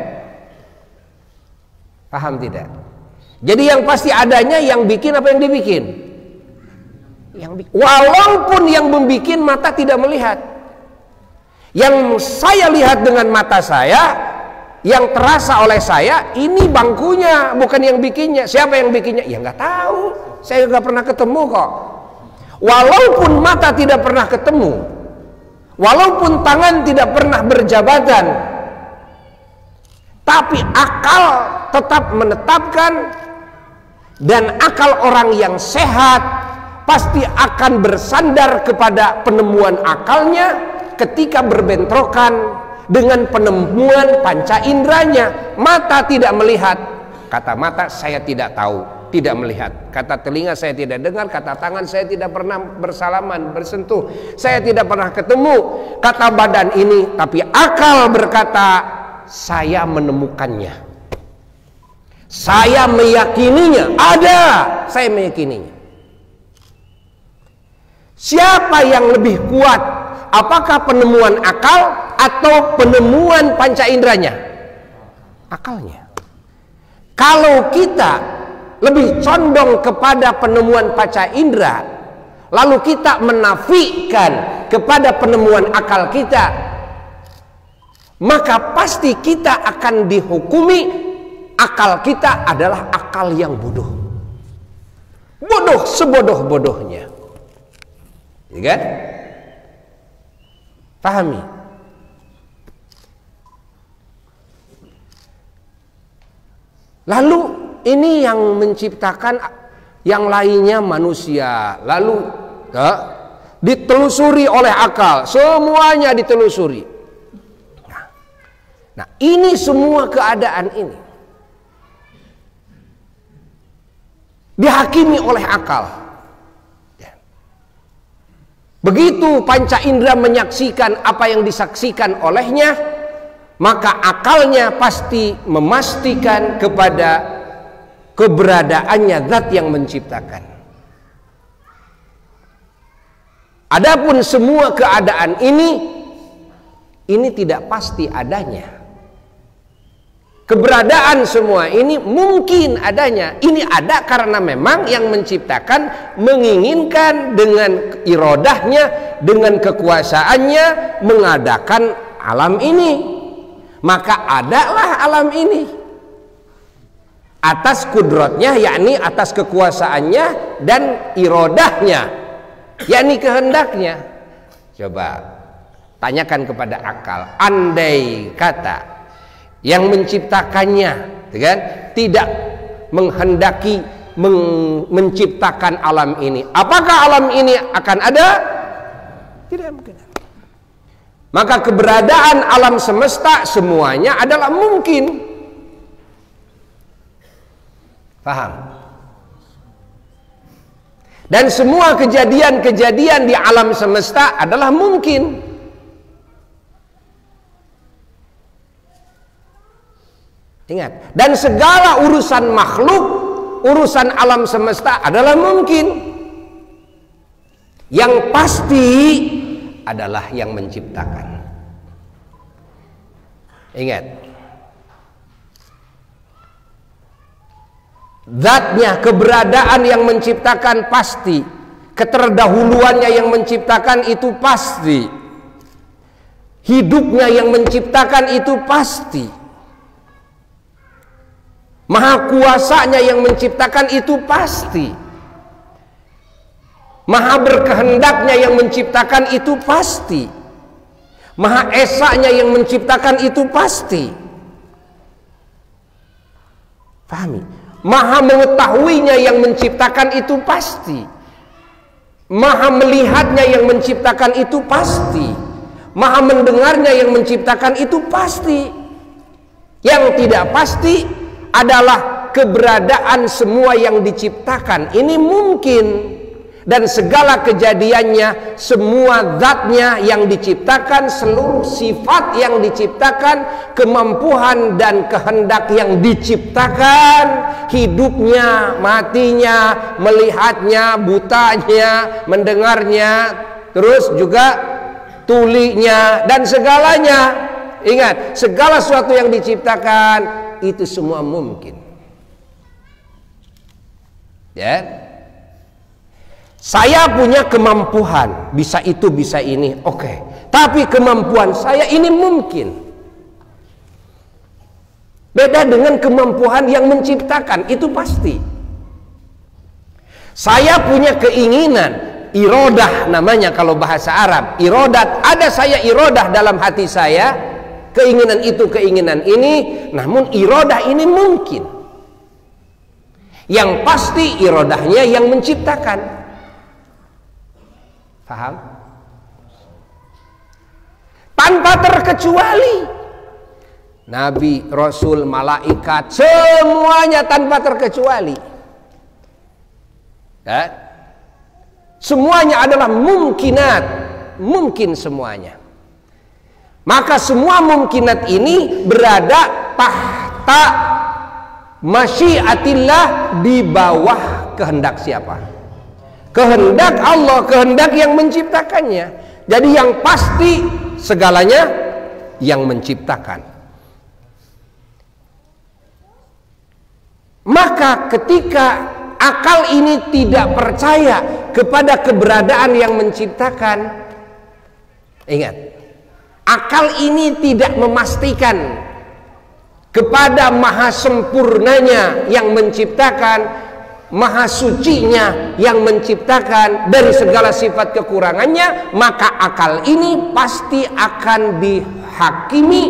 Speaker 1: Paham tidak? Jadi yang pasti adanya yang bikin apa yang dibikin? Walaupun yang membikin mata tidak melihat. Yang saya lihat dengan mata saya, yang terasa oleh saya, ini bangkunya, bukan yang bikinnya. Siapa yang bikinnya? Ya nggak tahu. Saya nggak pernah ketemu kok. Walaupun mata tidak pernah ketemu, walaupun tangan tidak pernah berjabatan, tapi akal tetap menetapkan, dan akal orang yang sehat pasti akan bersandar kepada penemuan akalnya ketika berbentrokan dengan penemuan panca inderanya. Mata tidak melihat, kata mata saya tidak tahu, tidak melihat. Kata telinga saya tidak dengar, kata tangan saya tidak pernah bersalaman, bersentuh, saya tidak pernah ketemu. Kata badan ini, tapi akal berkata saya menemukannya, saya meyakininya, ada, saya meyakininya. Siapa yang lebih kuat? Apakah penemuan akal atau penemuan panca inderanya? Akalnya. Kalau kita lebih condong kepada penemuan panca indera, lalu kita menafikan kepada penemuan akal kita, maka pasti kita akan dihukumi akal kita adalah akal yang bodoh. Bodoh sebodoh-bodohnya. Ya kan? Pahami. Lalu ini yang menciptakan yang lainnya manusia. Lalu ditelusuri oleh akal, semuanya ditelusuri. Nah, ini semua keadaan ini dihakimi oleh akal. Begitu panca indera menyaksikan apa yang disaksikan olehnya, maka akalnya pasti memastikan kepada keberadaannya zat yang menciptakan. Adapun semua keadaan ini tidak pasti adanya. Keberadaan semua ini mungkin adanya. Ini ada karena memang yang menciptakan menginginkan dengan irodahnya, dengan kekuasaannya mengadakan alam ini. Maka adalah alam ini atas kudratnya, yakni atas kekuasaannya dan irodahnya, yakni kehendaknya. Coba tanyakan kepada akal, andai kata yang menciptakannya kan, tidak menghendaki menciptakan alam ini, apakah alam ini akan ada? Tidak mungkin. Maka keberadaan alam semesta semuanya adalah mungkin. Paham? Dan semua kejadian-kejadian di alam semesta adalah mungkin. Ingat, dan segala urusan makhluk, urusan alam semesta adalah mungkin. Yang pasti adalah yang menciptakan. Ingat, zatnya, keberadaan yang menciptakan pasti, keterdahuluannya yang menciptakan itu pasti, hidupnya yang menciptakan itu pasti, maha kuasanya yang menciptakan itu pasti, maha berkehendaknya yang menciptakan itu pasti, maha esanya yang menciptakan itu pasti. Pahami? Maha mengetahuinya yang menciptakan itu pasti, maha melihatnya yang menciptakan itu pasti, maha mendengarnya yang menciptakan itu pasti. Yang tidak pasti adalah keberadaan semua yang diciptakan ini mungkin, dan segala kejadiannya, semua zatnya yang diciptakan, seluruh sifat yang diciptakan, kemampuan dan kehendak yang diciptakan, hidupnya, matinya, melihatnya, butanya, mendengarnya, terus juga tulinya dan segalanya. Ingat, segala sesuatu yang diciptakan itu semua mungkin. Ya. Saya punya kemampuan, bisa itu, bisa ini, oke. Tapi kemampuan saya ini mungkin. Beda dengan kemampuan yang menciptakan, itu pasti. Saya punya keinginan, irodah namanya kalau bahasa Arab. Irodat, ada saya irodah dalam hati saya, keinginan itu, keinginan ini, namun irodah ini mungkin. Yang pasti irodahnya yang menciptakan. Paham? Tanpa terkecuali. Nabi, Rasul, malaikat, semuanya tanpa terkecuali. Ya? Semuanya adalah mungkinat, mungkin semuanya. Maka semua mungkinat ini berada tahta masyiatillah, di bawah kehendak siapa? Kehendak Allah, kehendak yang menciptakannya. Jadi yang pasti segalanya yang menciptakan. Maka ketika akal ini tidak percaya kepada keberadaan yang menciptakan, ingat, akal ini tidak memastikan kepada maha sempurnanya yang menciptakan, maha sucinya yang menciptakan dari segala sifat kekurangannya, maka akal ini pasti akan dihakimi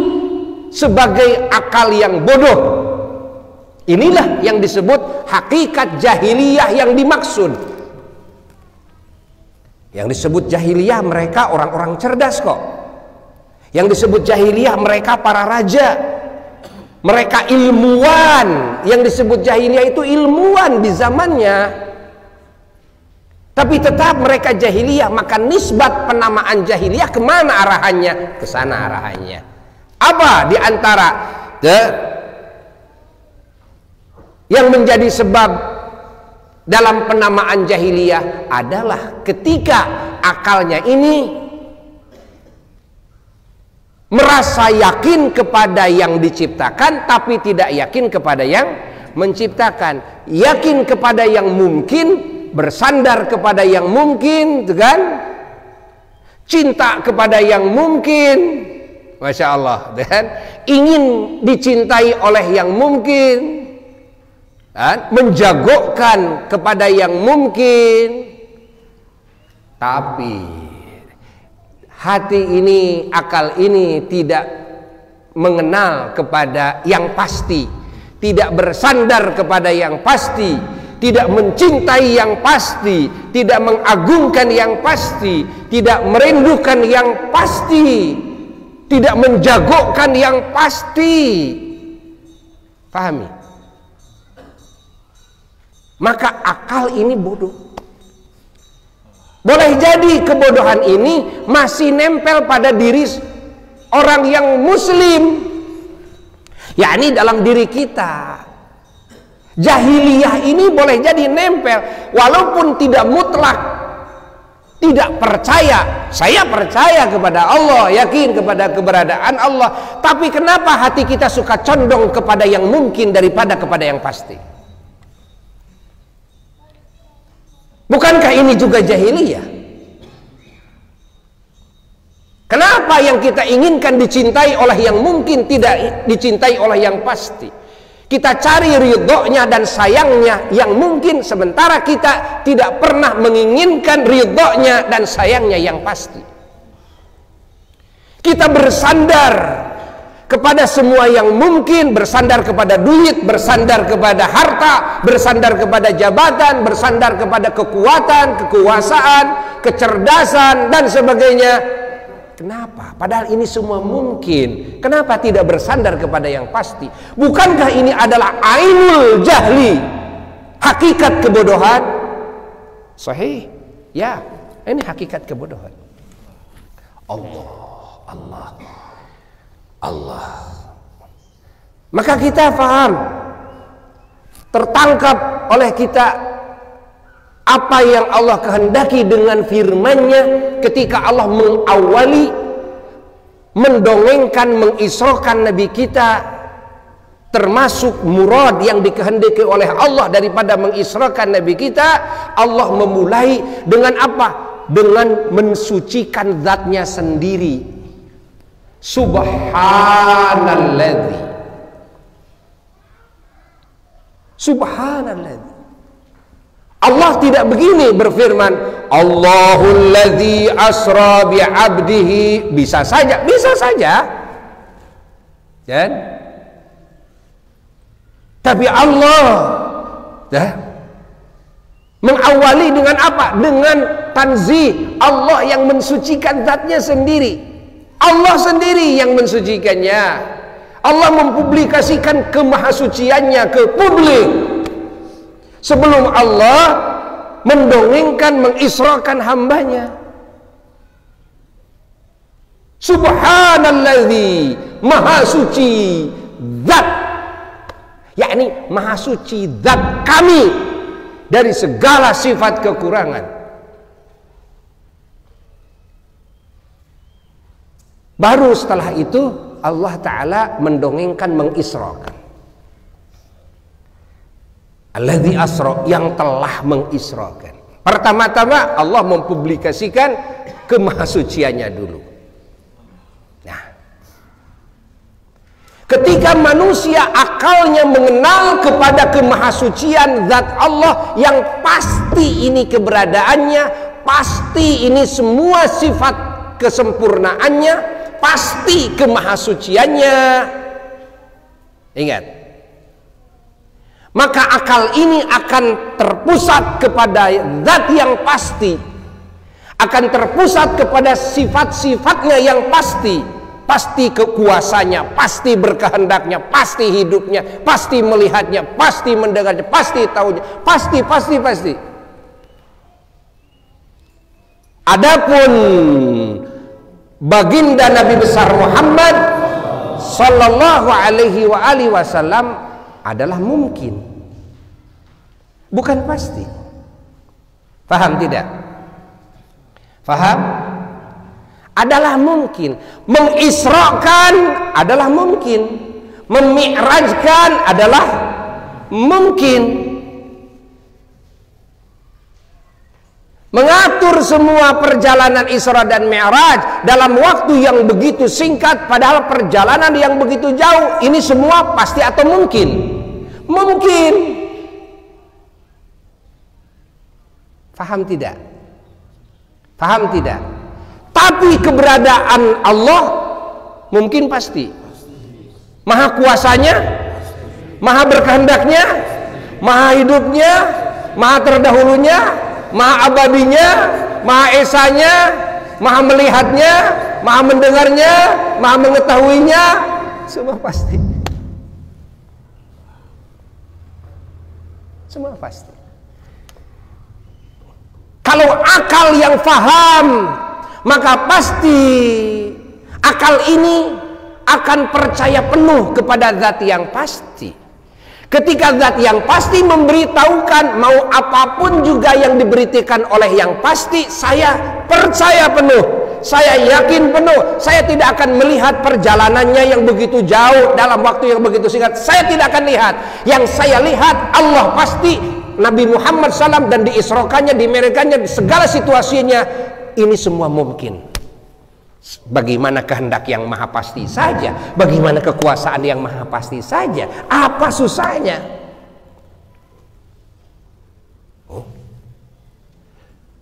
Speaker 1: sebagai akal yang bodoh. Inilah yang disebut hakikat jahiliyah yang dimaksud. Yang disebut jahiliyah mereka orang-orang cerdas kok. Yang disebut jahiliyah mereka para raja, mereka ilmuwan. Yang disebut jahiliyah itu ilmuwan di zamannya. Tapi tetap mereka jahiliyah. Maka nisbat penamaan jahiliyah kemana arahannya? Ke sana arahannya. Apa di antara yang menjadi sebab dalam penamaan jahiliyah adalah ketika akalnya ini merasa yakin kepada yang diciptakan tapi tidak yakin kepada yang menciptakan, yakin kepada yang mungkin, bersandar kepada yang mungkin, kan? Cinta kepada yang mungkin, Masya Allah, dan ingin dicintai oleh yang mungkin, dan menjagokan kepada yang mungkin. Tapi hati ini, akal ini tidak mengenal kepada yang pasti, tidak bersandar kepada yang pasti, tidak mencintai yang pasti, tidak mengagungkan yang pasti, tidak merindukan yang pasti, tidak menjagokan yang pasti. Pahami? Maka akal ini bodoh. Boleh jadi kebodohan ini masih nempel pada diri orang yang muslim, yakni dalam diri kita. Jahiliyah ini boleh jadi nempel, walaupun tidak mutlak, tidak percaya. Saya percaya kepada Allah, yakin kepada keberadaan Allah, tapi kenapa hati kita suka condong kepada yang mungkin daripada kepada yang pasti? Bukankah ini juga jahiliyah? Kenapa yang kita inginkan dicintai oleh yang mungkin, tidak dicintai oleh yang pasti? Kita cari ridhonya dan sayangnya yang mungkin, sementara kita tidak pernah menginginkan ridhonya dan sayangnya yang pasti. Kita bersandar kepada semua yang mungkin, bersandar kepada duit, bersandar kepada harta, bersandar kepada jabatan, bersandar kepada kekuatan, kekuasaan, kecerdasan dan sebagainya. Kenapa? Padahal ini semua mungkin. Kenapa tidak bersandar kepada yang pasti? Bukankah ini adalah ainul jahli, hakikat kebodohan? Sahih? Ya, ini hakikat kebodohan. Allah. Maka kita paham, tertangkap oleh kita apa yang Allah kehendaki dengan firman-Nya ketika Allah mengawali, mendongengkan, mengisrokan Nabi kita termasuk murad yang dikehendaki oleh Allah daripada mengisrakan Nabi kita, Allah memulai dengan apa? Dengan mensucikan zatnya sendiri. Subhanalladzi. Subhanalladzi. Allah tidak begini berfirman, Allahul ladzi asra bi 'abdihi. Bisa saja, bisa saja. Dan tapi Allah mengawali dengan apa? Dengan tanzih, Allah yang mensucikan zatnya sendiri. Allah sendiri yang mensucikannya. Allah mempublikasikan kemahasuciannya ke publik sebelum Allah mendongengkan, mengisrakan hambanya. Subhanalladzi, maha suci zat, yakni maha suci zat kami dari segala sifat kekurangan. Baru setelah itu Allah Ta'ala mendongengkan, mengisrakan. Alladzi asra, yang telah mengisrakan. Pertama-tama Allah mempublikasikan kemahasuciannya dulu. Nah, ketika manusia akalnya mengenal kepada kemahasucian zat Allah yang pasti ini keberadaannya, pasti ini semua sifat kesempurnaannya, pasti kemahasuciannya. Ingat, maka akal ini akan terpusat kepada zat yang pasti, akan terpusat kepada sifat-sifatnya yang pasti, pasti kekuasaannya, pasti berkehendaknya, pasti hidupnya, pasti melihatnya, pasti mendengarnya, pasti tahunya, pasti. Adapun baginda Nabi besar Muhammad sallallahu alaihi wasallam adalah mungkin, bukan pasti. Faham tidak? Faham? Adalah mungkin. Mengisrakan adalah mungkin. Memi'rajkan adalah mungkin. Mengatur semua perjalanan Isra dan Mi'raj dalam waktu yang begitu singkat, padahal perjalanan yang begitu jauh, ini semua pasti atau mungkin? Mungkin. Faham tidak? Faham tidak? Tapi keberadaan Allah mungkin pasti. Maha kuasanya, maha berkehendaknya, maha hidupnya, maha terdahulunya, maha abadinya, maha esanya, maha melihatnya, maha mendengarnya, maha mengetahuinya, semua pasti. Semua pasti. Kalau akal yang faham, maka pasti akal ini akan percaya penuh kepada zat yang pasti. Ketika zat yang pasti memberitahukan, mau apapun juga yang diberitakan oleh yang pasti, saya percaya penuh, saya yakin penuh, saya tidak akan melihat perjalanannya yang begitu jauh dalam waktu yang begitu singkat. Saya tidak akan lihat. Yang saya lihat Allah pasti, Nabi Muhammad SAW, dan diisrokannya, dimerakannya, segala situasinya, ini semua mungkin. Bagaimana kehendak yang maha pasti saja, bagaimana kekuasaan yang maha pasti saja, apa susahnya?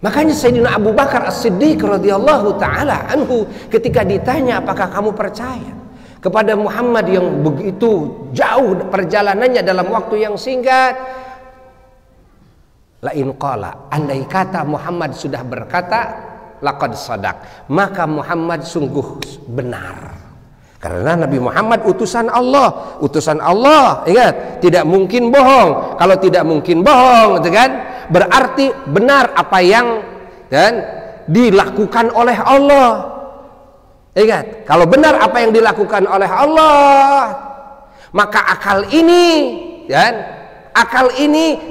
Speaker 1: Makanya Sayyidina Abu Bakar As-Siddiq radhiyallahu ta'ala anhu ketika ditanya, apakah kamu percaya kepada Muhammad yang begitu jauh perjalanannya dalam waktu yang singkat? La in qala, andai kata Muhammad sudah berkata, laqad sadaq, maka Muhammad sungguh benar. Karena Nabi Muhammad utusan Allah, ingat, tidak mungkin bohong. Kalau tidak mungkin bohong, gitu kan? Berarti benar apa yang dilakukan oleh Allah. Ingat, kalau benar apa yang dilakukan oleh Allah, maka akal ini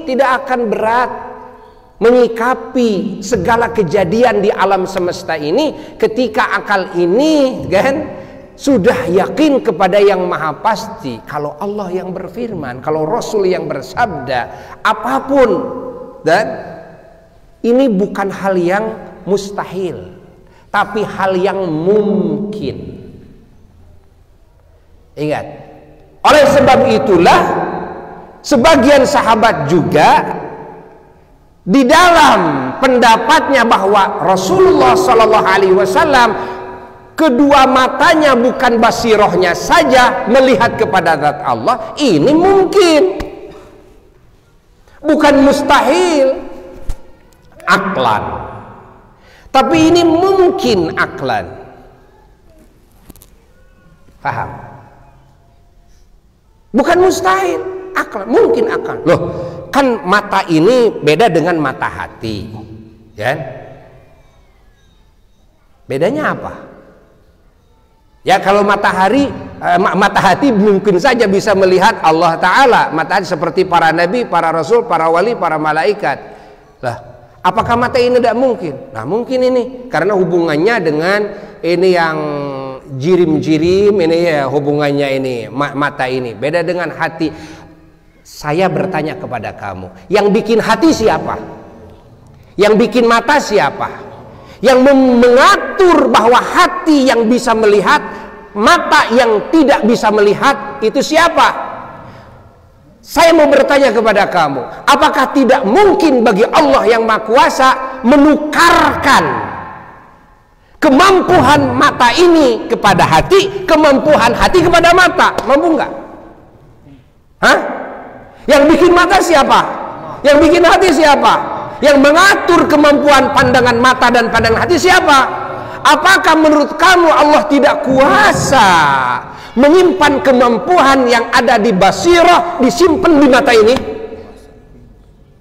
Speaker 1: tidak akan berat menyikapi segala kejadian di alam semesta ini, ketika akal ini sudah yakin kepada yang maha pasti, kalau Allah yang berfirman, kalau Rasul yang bersabda, apapun, dan ini bukan hal yang mustahil, tapi hal yang mungkin. Ingat, oleh sebab itulah sebagian sahabat juga di dalam pendapatnya bahwa Rasulullah Sallallahu Alaihi Wasallam kedua matanya bukan basirohnya saja melihat kepada zat Allah, ini mungkin, bukan mustahil aklan, tapi ini mungkin aklan. Paham? Bukan mustahil, aklan, mungkin aklan. Loh, kan mata ini beda dengan mata hati, ya? Bedanya apa? Ya, kalau mata hati mungkin saja bisa melihat Allah Ta'ala, mata hati seperti para nabi, para rasul, para wali, para malaikat. Lah, apakah mata ini tidak mungkin? Nah, mungkin ini karena hubungannya dengan ini yang jirim-jirim, ini ya hubungannya ini mata ini beda dengan hati. Saya bertanya kepada kamu, yang bikin hati siapa? Yang bikin mata siapa? Yang mengatur bahwa hati yang bisa melihat, mata yang tidak bisa melihat, itu siapa? Saya mau bertanya kepada kamu, apakah tidak mungkin bagi Allah yang Maha Kuasa menukarkan kemampuan mata ini kepada hati, kemampuan hati kepada mata? Mampu nggak? Hah? Yang bikin mata siapa? Yang bikin hati siapa? Yang mengatur kemampuan pandangan mata dan pandangan hati siapa? Apakah menurut kamu Allah tidak kuasa menyimpan kemampuan yang ada di basirah disimpan di mata ini?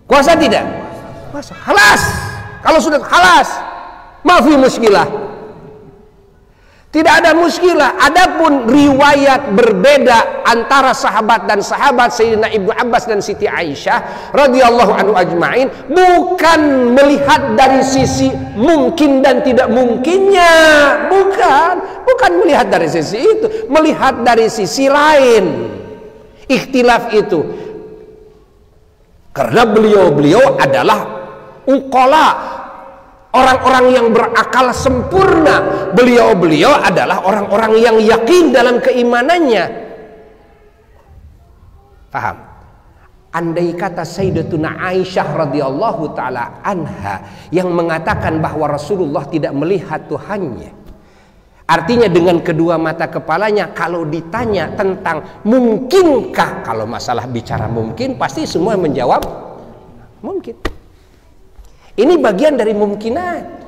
Speaker 1: Kuasa tidak? Kuasa. Halas. Kalau sudah halas, mafi muskilah. Tidak ada muskilah. Adapun riwayat berbeda antara sahabat dan sahabat, Sayyidina Ibnu Abbas dan Siti Aisyah radhiyallahu anhu ajma'in, bukan melihat dari sisi mungkin dan tidak mungkinnya, bukan melihat dari sisi itu, melihat dari sisi lain. Ikhtilaf itu karena beliau adalah uqala, orang-orang yang berakal sempurna. Beliau adalah orang-orang yang yakin dalam keimanannya. Paham? Andai kata Sayyidatuna Aisyah radhiyallahu taala anha yang mengatakan bahwa Rasulullah tidak melihat Tuhannya, artinya dengan kedua mata kepalanya, kalau ditanya tentang mungkinkah, kalau masalah bicara mungkin pasti semua menjawab mungkin. Ini bagian dari mungkinat.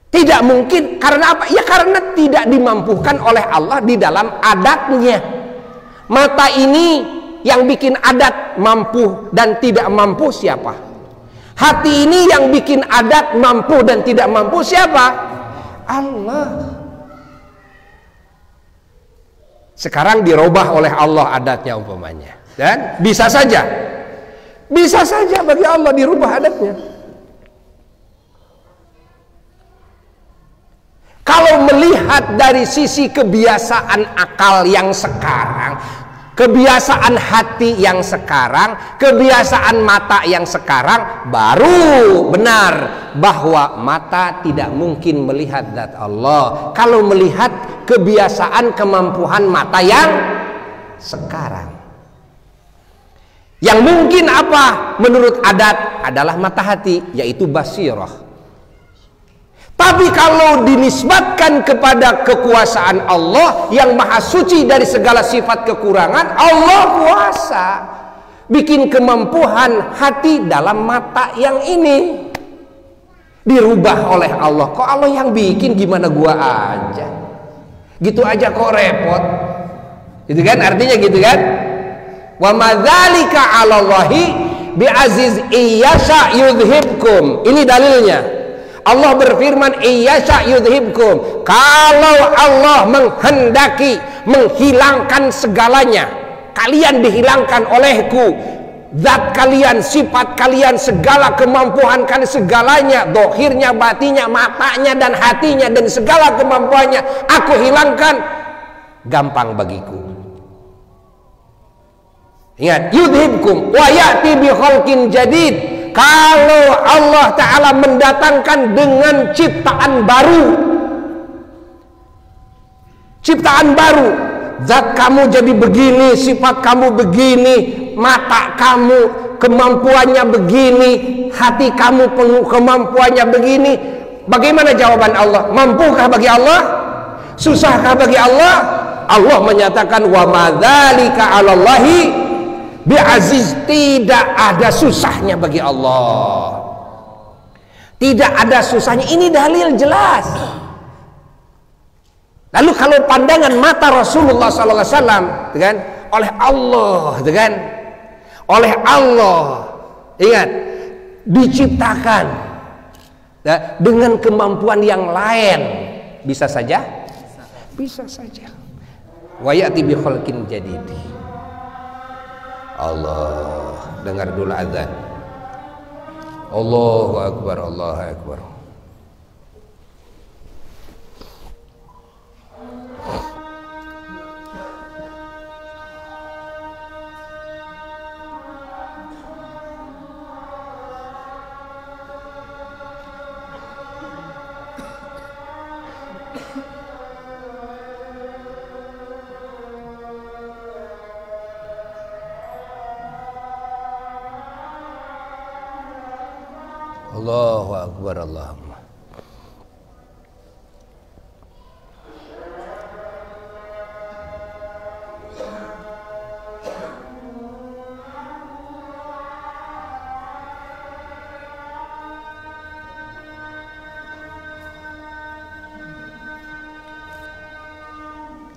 Speaker 1: Tidak mungkin karena apa? Ya karena tidak dimampukan oleh Allah di dalam adatnya. Mata ini yang bikin adat mampu dan tidak mampu siapa? Hati ini yang bikin adat mampu dan tidak mampu siapa? Allah. Sekarang dirubah oleh Allah adatnya umpamanya, dan bisa saja bagi Allah dirubah adatnya. Kalau melihat dari sisi kebiasaan akal yang sekarang, kebiasaan hati yang sekarang, kebiasaan mata yang sekarang, baru benar bahwa mata tidak mungkin melihat zat Allah. Kalau melihat kebiasaan kemampuan mata yang sekarang, yang mungkin apa? Menurut adat adalah mata hati, yaitu basirah. Tapi kalau dinisbatkan kepada kekuasaan Allah yang maha suci dari segala sifat kekurangan, Allah kuasa bikin kemampuan hati dalam mata yang ini dirubah oleh Allah. Kok Allah yang bikin, gimana gua aja? Gitu aja kok repot. Gitu kan artinya, gitu kan? Wa madzalika 'alallahi bi'aziz iyasha yudhibkum. Ini dalilnya. Allah berfirman, iyasha yudhibkum. Kalau Allah menghendaki menghilangkan segalanya, kalian dihilangkan olehku. zat kalian, sifat kalian, segala kemampuan kalian, segalanya, dohirnya, batinya, matanya dan hatinya dan segala kemampuannya aku hilangkan, gampang bagiku. Ingat, yudhibkum wa ya'ti bi khalqin jadid. Kalau Allah Ta'ala mendatangkan dengan ciptaan baru, zat kamu jadi begini, sifat kamu begini, mata kamu kemampuannya begini, hati kamu kemampuannya begini. Bagaimana jawaban Allah? Mampukah bagi Allah? Susahkah bagi Allah? Allah menyatakan wa madzalika 'alallahi bi'aziz. Tidak ada susahnya bagi Allah. Tidak ada susahnya. Ini dalil jelas. Lalu kalau pandangan mata Rasulullah SAW, kan, oleh Allah, kan, oleh Allah, ingat, diciptakan ya, dengan kemampuan yang lain, bisa saja, bisa saja. Wa ya'ti bi khalqin jadid. Allah, dengar dulu azan. Allahu akbar, Allahu akbar. Allahu akbar, Allahumma.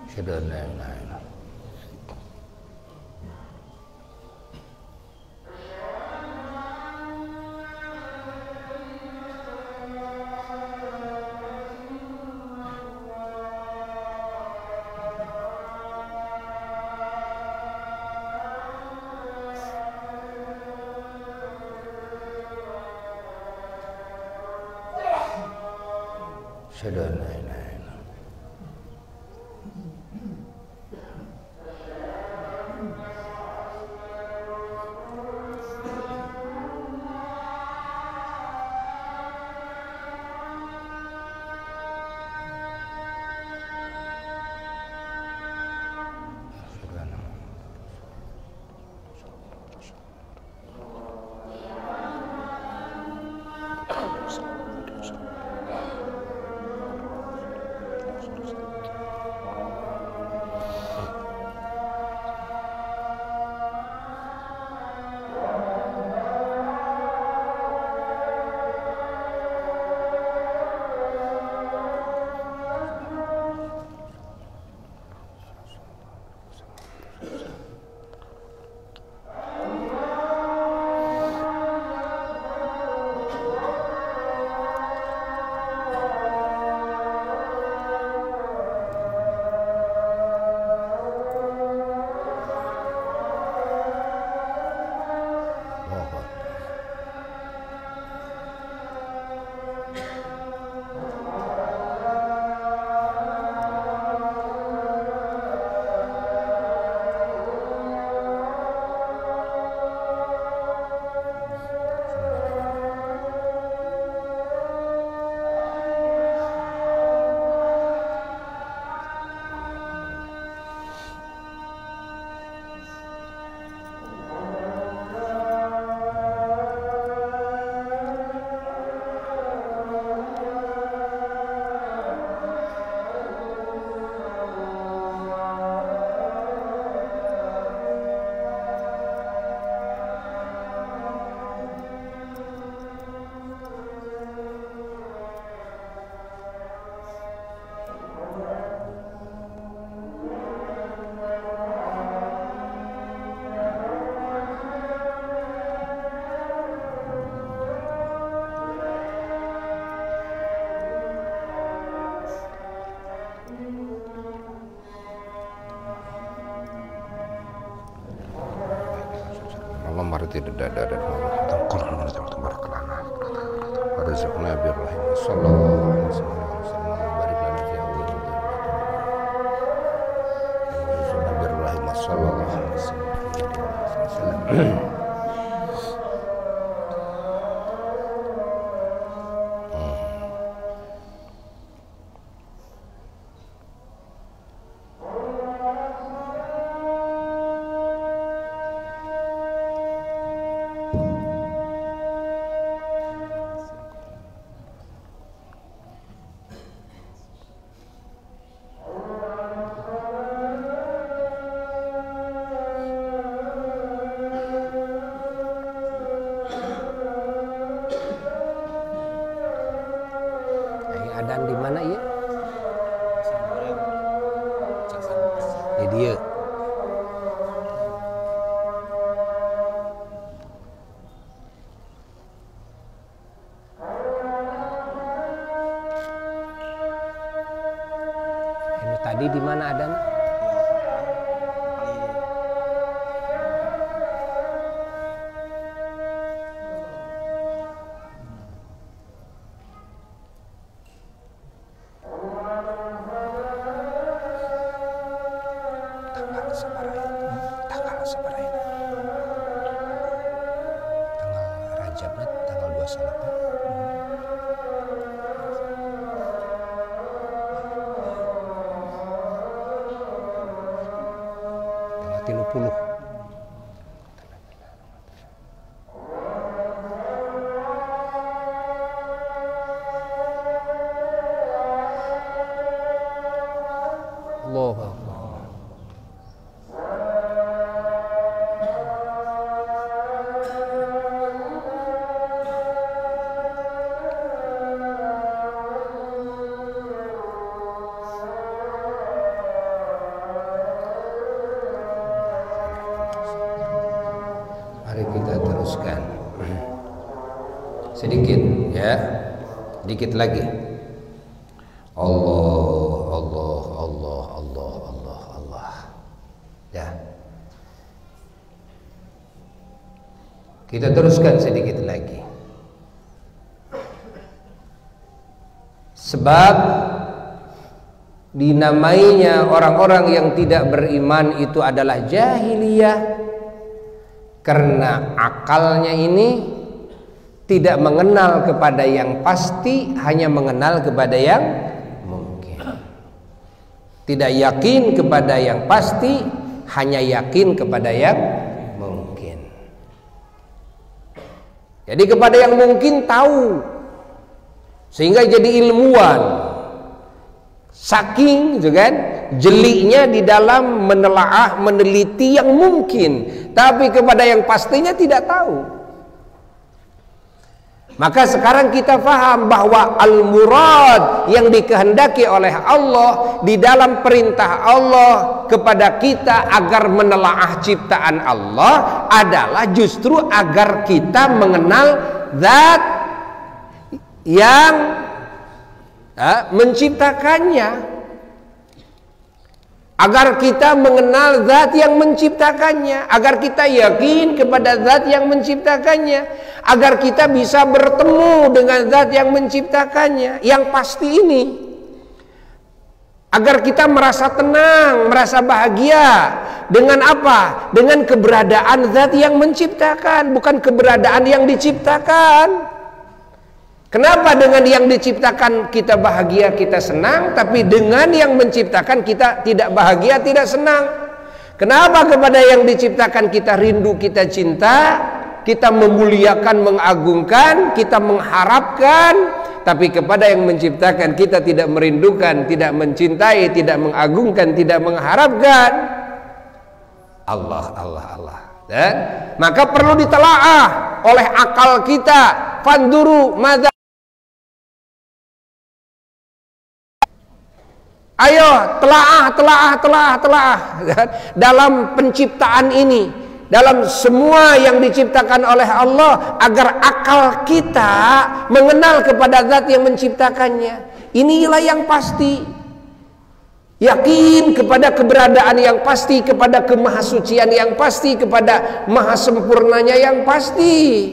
Speaker 1: Asyhadu an la ilaha illallah. Asyhadu an la ilaha illallah. tidak ada Warzaqna birrahim sallallahu alaihi wasallam barik lana fi awwalina warzaqna birrahim sallallahu alaihi wasallam. Adan di mana ya? Di dia. Ini tadi di mana adan? Tanggal Rajabnya tanggal 28. Tanggal 30. Allahu Akbar. Mari kita teruskan sedikit ya, sedikit lagi. Allah. Ya. Kita teruskan sedikit lagi. Sebab dinamainya orang-orang yang tidak beriman itu adalah jahiliyah karena akalnya ini tidak mengenal kepada yang pasti, hanya mengenal kepada yang mungkin. Tidak yakin kepada yang pasti, hanya yakin kepada yang mungkin. Jadi kepada yang mungkin tahu, sehingga jadi ilmuwan. Saking gitu kan, jeliknya di dalam menelaah, meneliti yang mungkin, tapi kepada yang pastinya tidak tahu. Maka sekarang kita faham bahwa al-murad yang dikehendaki oleh Allah di dalam perintah Allah kepada kita agar menelaah ciptaan Allah adalah justru agar kita mengenal zat yang menciptakannya, agar kita mengenal zat yang menciptakannya, agar kita yakin kepada zat yang menciptakannya, agar kita bisa bertemu dengan zat yang menciptakannya yang pasti ini, agar kita merasa tenang, merasa bahagia dengan apa? Dengan keberadaan zat yang menciptakan, bukan keberadaan yang diciptakan. Kenapa dengan yang diciptakan kita bahagia, kita senang, tapi dengan yang menciptakan kita tidak bahagia, tidak senang? Kenapa kepada yang diciptakan kita rindu, kita cinta, kita memuliakan, mengagungkan, kita mengharapkan, tapi kepada yang menciptakan kita tidak merindukan, tidak mencintai, tidak mengagungkan, tidak mengharapkan? Allah. Dan maka perlu ditelaah oleh akal kita. Fanduru madza. Ayo telaah dalam penciptaan ini, dalam semua yang diciptakan oleh Allah, agar akal kita mengenal kepada zat yang menciptakannya. Inilah yang pasti. yakin kepada keberadaan yang pasti, kepada kemahasucian yang pasti, kepada maha sempurnanya yang pasti.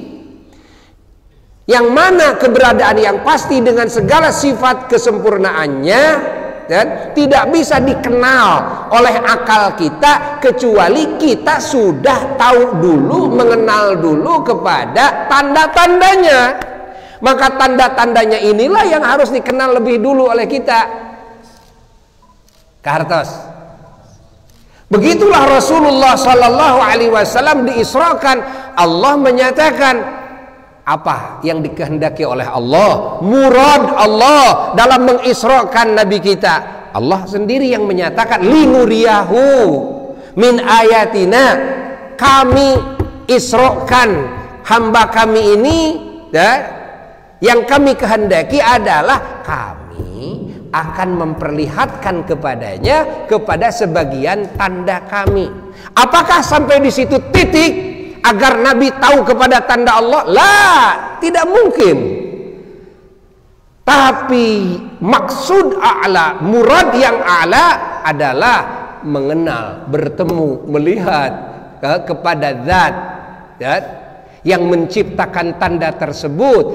Speaker 1: Yang mana keberadaan yang pasti dengan segala sifat kesempurnaannya dan tidak bisa dikenal oleh akal kita kecuali kita sudah tahu dulu, mengenal dulu kepada tanda-tandanya. Maka tanda-tandanya inilah yang harus dikenal lebih dulu oleh kita. Kartos. Begitulah Rasulullah Sallallahu Alaihi Wasallam diisrakan. Allah menyatakan apa yang dikehendaki oleh Allah, murad Allah dalam mengisrakan Nabi kita. Allah sendiri yang menyatakan linuriyahu min ayatina, kami israkan hamba kami ini, yang kami kehendaki adalah kami akan memperlihatkan kepadanya kepada sebagian tanda kami. Apakah sampai di situ titik agar Nabi tahu kepada tanda Allah? Lah, tidak mungkin. Tapi maksud a'la, murad yang a'la adalah mengenal, bertemu, melihat kepada zat yang menciptakan tanda tersebut,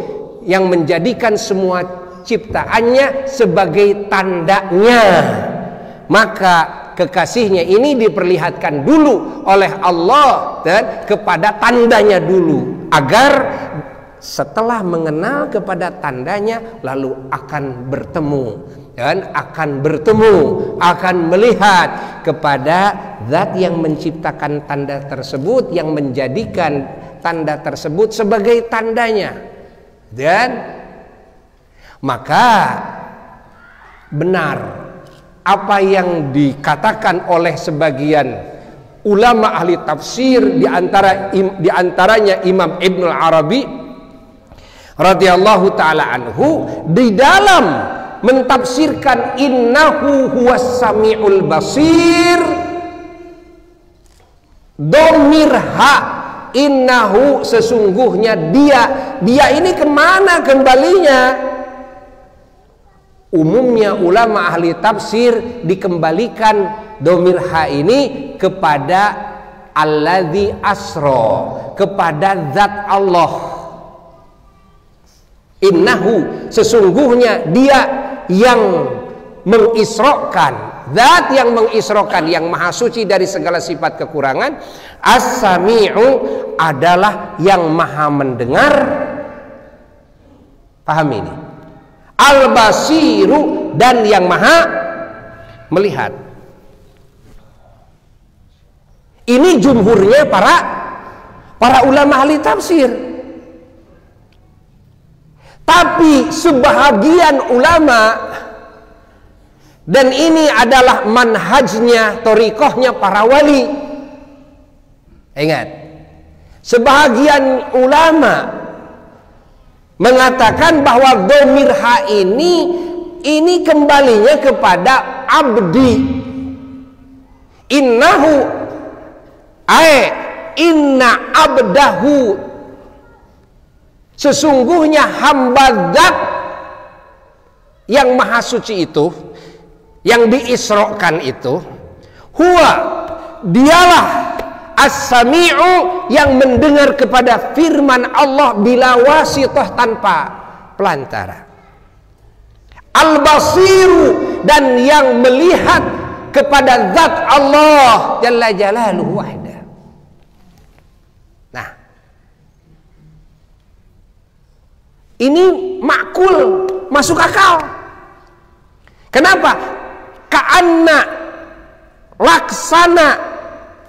Speaker 1: yang menjadikan semua ciptaannya sebagai tandanya. Maka kekasihnya ini diperlihatkan dulu oleh Allah dan kepada tandanya dulu, agar setelah mengenal kepada tandanya lalu akan bertemu dan akan melihat kepada zat yang menciptakan tanda tersebut, yang menjadikan tanda tersebut sebagai tandanya. Dan maka benar apa yang dikatakan oleh sebagian ulama ahli tafsir, di antaranya Imam Ibnu Arabi radhiyallahu taala anhu, di dalam mentafsirkan innahu huwas samiul basir, dhamir ha, innahu sesungguhnya dia ini kemana kembalinya? Umumnya ulama ahli tafsir dikembalikan dhamir ha ini kepada alladzi asra, kepada zat Allah. Innahu sesungguhnya dia yang mengisrokan, zat yang mengisrokan, yang maha suci dari segala sifat kekurangan. As-sami'u adalah yang maha mendengar. Paham ini? Al-basiru dan yang maha melihat. Ini jumhurnya para ulama ahli tafsir. Tapi sebahagian ulama, dan ini adalah manhajnya, thariqahnya para wali. Ingat, sebahagian ulama mengatakan bahwa dhamir ha ini kembalinya kepada abdi. Innahu inna abdahu, sesungguhnya hamba zat yang maha suci itu, yang diisrokan itu, huwa dialah as-sami'u, yang mendengar kepada firman Allah bila wasithah, tanpa pelantara. Al-basiru, dan yang melihat kepada zat Allah jalla jalaluhu wahda. Nah, ini makul, masuk akal. Kenapa? Ka'anna, laksana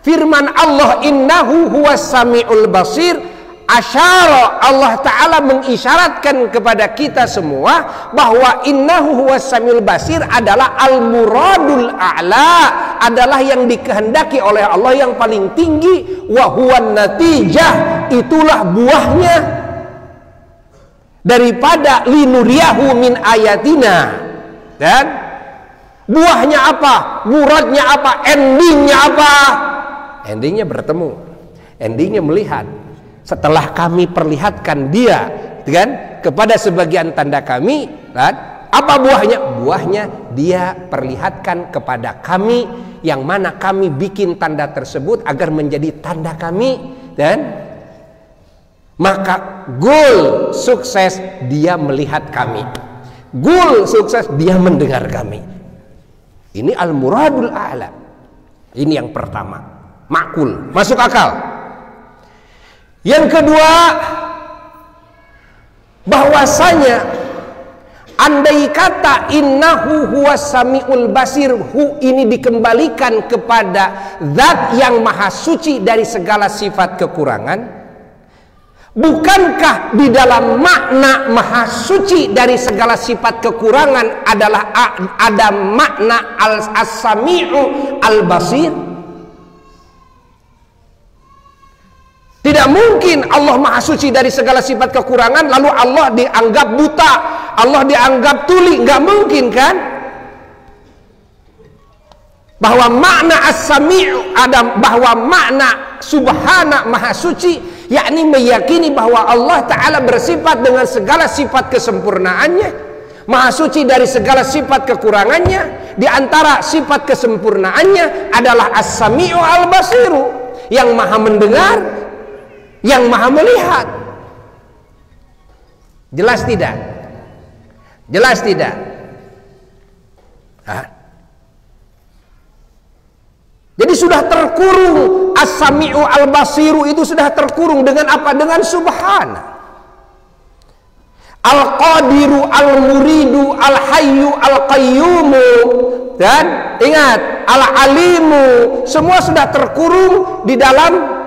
Speaker 1: firman Allah innahu huwas sami'ul basir, asyara, Allah Ta'ala mengisyaratkan kepada kita semua bahwa innahu huwas sami'ul basir adalah al-muradul a'la, adalah yang dikehendaki oleh Allah yang paling tinggi. Wa huwan natijah, itulah buahnya daripada linuriyahu min ayatina. Dan buahnya apa? Muradnya apa? Endingnya apa? Endingnya bertemu, endingnya melihat. Setelah kami perlihatkan dia kan kepada sebagian tanda kami, kan? Apa buahnya? buah-buahnya dia perlihatkan kepada kami, yang mana kami bikin tanda tersebut agar menjadi tanda kami, dan maka goal sukses dia melihat kami, goal sukses dia mendengar kami. Ini al-muradul a'la. Ini yang pertama, makul, masuk akal. Yang kedua, bahwasanya andai kata innahu huwas samiul basir, hu ini dikembalikan kepada zat yang maha suci dari segala sifat kekurangan, bukankah di dalam makna maha suci dari segala sifat kekurangan adalah ada makna as-sami'u al-basir? Tidak mungkin Allah maha suci dari segala sifat kekurangan lalu Allah dianggap buta, Allah dianggap tuli, nggak mungkin kan? Bahwa makna as-sami'u ada, bahwa makna subhana maha suci, yakni meyakini bahwa Allah Ta'ala bersifat dengan segala sifat kesempurnaannya, maha suci dari segala sifat kekurangannya. Di antara sifat kesempurnaannya adalah as-sami'u al-basiru, yang maha mendengar, yang maha melihat. Jelas tidak? Jelas tidak? Hah? Jadi sudah terkurung, as-sami'u al-basiru itu sudah terkurung dengan apa? Dengan subhana. Al-qadiru, al-muridu, al-hayyu, al-qayyumu, dan ingat, al-alimu, semua sudah terkurung di dalam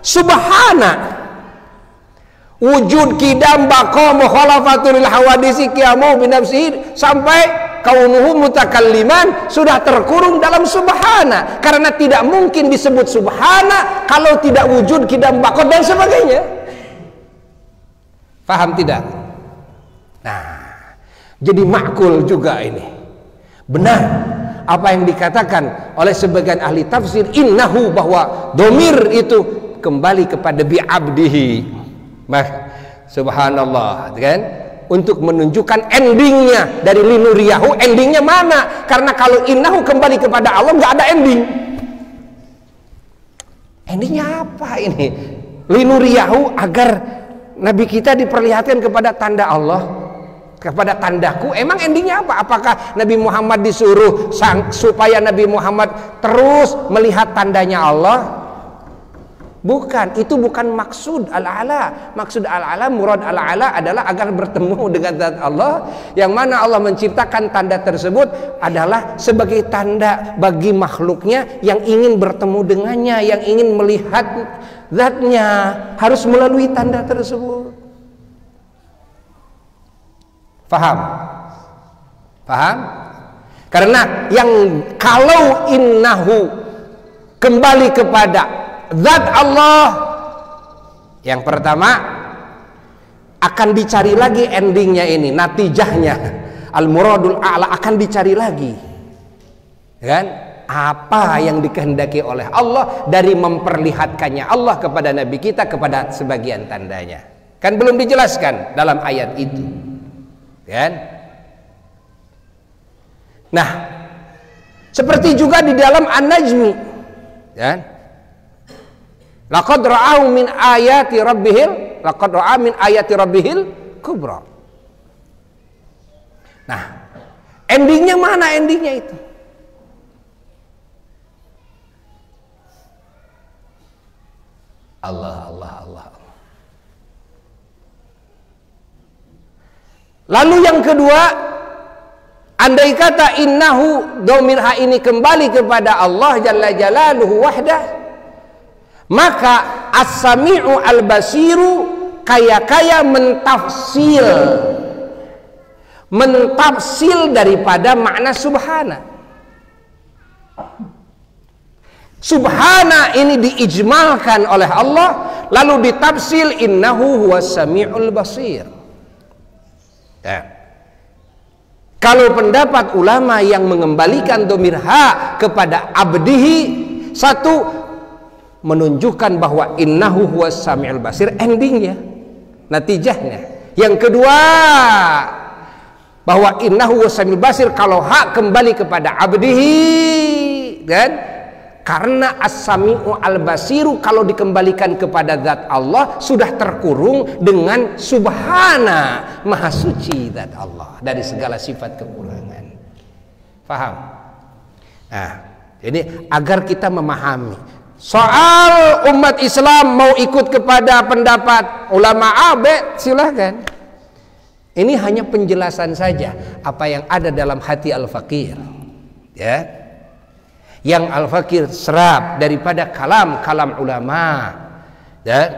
Speaker 1: subhana. Wujud, kidam, baqa, mukhalafatul hawadisi, qiyamu binafsihi, sampai kaunuhu mutakalliman sudah terkurung dalam subhana, karena tidak mungkin disebut subhana kalau tidak wujud, kidam, baqa dan sebagainya. Paham tidak? Nah, jadi makul juga ini. Benar apa yang dikatakan oleh sebagian ahli tafsir, innahu, bahwa domir itu kembali kepada bi'abdihi. Subhanallah, kan? Untuk menunjukkan endingnya dari linuriyahu, endingnya mana? Karena kalau innahu kembali kepada Allah nggak ada ending. Endingnya apa ini? Linuriyahu, agar Nabi kita diperlihatkan kepada tanda Allah, kepada tandaku. Emang endingnya apa? Apakah Nabi Muhammad disuruh supaya Nabi Muhammad terus melihat tandanya Allah? Bukan, itu bukan maksud al-ala. Maksud al-ala, murad al-ala adalah agar bertemu dengan zat Allah, yang mana Allah menciptakan tanda tersebut adalah sebagai tanda bagi makhluknya yang ingin bertemu dengannya, yang ingin melihat zatnya, harus melalui tanda tersebut. Paham? Paham? Karena yang kalau innahu kembali kepada zat Allah, yang pertama akan dicari lagi endingnya ini, natijahnya al-muradul a'la akan dicari lagi, kan? Apa yang dikehendaki oleh Allah dari memperlihatkannya Allah kepada Nabi kita, kepada sebagian tandanya, kan belum dijelaskan dalam ayat itu, kan? Nah, seperti juga di dalam An-Najmi, kan? Laqad ra'au min ayati rabbihil, laqad ra'a min ayati rabbihil kubra. Nah, endingnya mana endingnya itu? Allah, Allah, Allah. Lalu yang kedua, andai kata innahu, dhamir ha ini kembali kepada Allah jalla jalaluhu wahdah, maka as-sami'u al-basiru kaya-kaya mentafsil daripada makna subhana. Subhana ini diijmalkan oleh Allah, lalu ditafsil innahu huwas sami'ul basir. Ya. Kalau pendapat ulama yang mengembalikan dhamir ha kepada abdihi, satu, menunjukkan bahwa innahu huwas sami'ul basir, endingnya, natijahnya. Yang kedua, bahwa innahu wasamil basir, kalau hak kembali kepada abdihi, kan? Karena as-sami'u al-basiru kalau dikembalikan kepada zat Allah sudah terkurung dengan subhana, maha suci zat Allah dari segala sifat kekurangan. Paham? Nah, jadi agar kita memahami soal umat Islam mau ikut kepada pendapat ulama A, B, silahkan. Ini hanya penjelasan saja apa yang ada dalam hati al-faqir, ya. Yang al-faqir serap daripada kalam ulama, ya.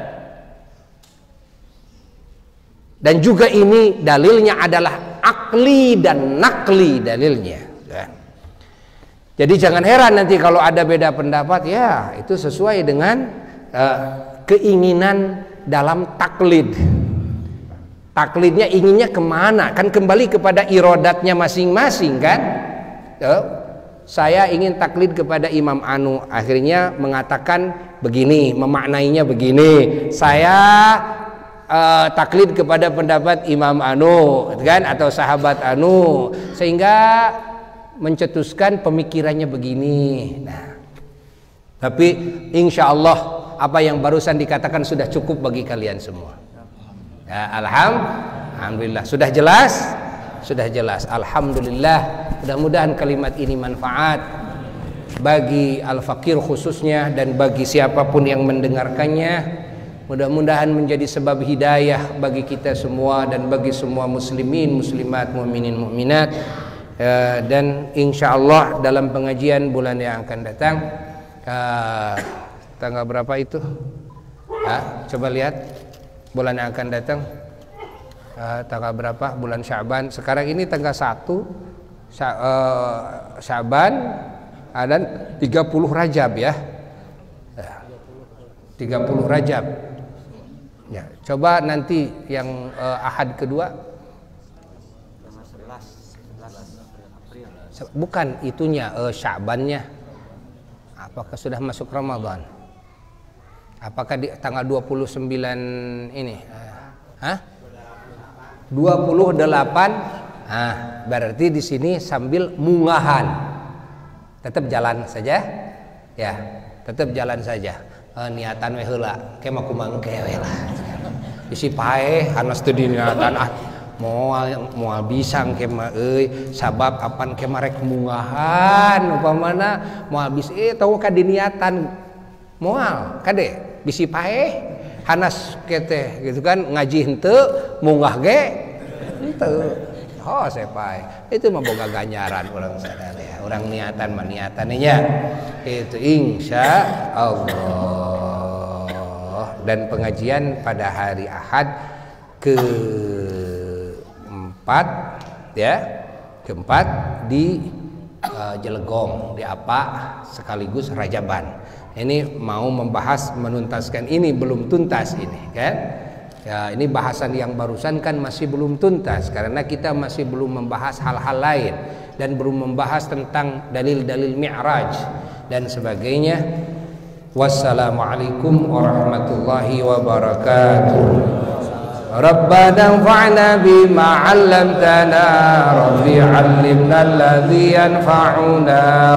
Speaker 1: Dan juga ini dalilnya adalah akli dan nakli dalilnya, ya. Jadi jangan heran nanti kalau ada beda pendapat, ya itu sesuai dengan keinginan dalam taklid. Taklidnya inginnya kemana? Kan kembali kepada irodatnya masing-masing, kan? Saya ingin taklid kepada Imam Anu, akhirnya mengatakan begini, memaknainya begini. Saya taklid kepada pendapat Imam Anu, kan, atau sahabat Anu, sehingga mencetuskan pemikirannya begini. Nah, tapi insya Allah apa yang barusan dikatakan sudah cukup bagi kalian semua. Ya, alhamdulillah, sudah jelas. Sudah jelas, alhamdulillah. Mudah-mudahan kalimat ini manfaat bagi al-faqir khususnya dan bagi siapapun yang mendengarkannya. Mudah-mudahan menjadi sebab hidayah bagi kita semua dan bagi semua muslimin, muslimat, mukminin, mukminat. Dan insya Allah dalam pengajian bulan yang akan datang, tanggal berapa itu? Coba lihat bulan yang akan datang. Tanggal berapa bulan Sya'ban sekarang ini, tanggal 1 Sya'ban dan 30 Rajab, ya, 30 Rajab, ya. Coba nanti yang Ahad kedua, bukan itunya, Sya'bannya, apakah sudah masuk Ramadan? Apakah di tanggal 29 ini? 28. Berarti di sini sambil mungahan. Tetap jalan saja. Ya, tetap jalan saja. Niatan we heula, ke mah kumaha ke we lah. Isi pae hanas teu diniatan moal bisa ke mah euy, sabab apan ke mah rek mungahan upamana moal bisa tahu ka diniatan moal kade bisi pae hanas kete gitu kan, ngaji henteu munggah ge henteu. Oh sepai itu mah boga ganjaran urang sadaya, urang niatan mah niatannya itu insya Allah. Dan pengajian pada hari Ahad keempat, ya, keempat di Jelegong, di apa sekaligus Rajaban. Ini mau membahas menuntaskan ini, belum tuntas ini, kan? Ya, ini bahasan yang barusan kan masih belum tuntas karena kita masih belum membahas hal-hal lain dan belum membahas tentang dalil-dalil mi'raj dan sebagainya. Wassalamualaikum warahmatullahi wabarakatuh. Rabbana anfa'na bima 'allamtana, rabbi 'allimna alladhi yanfa'una,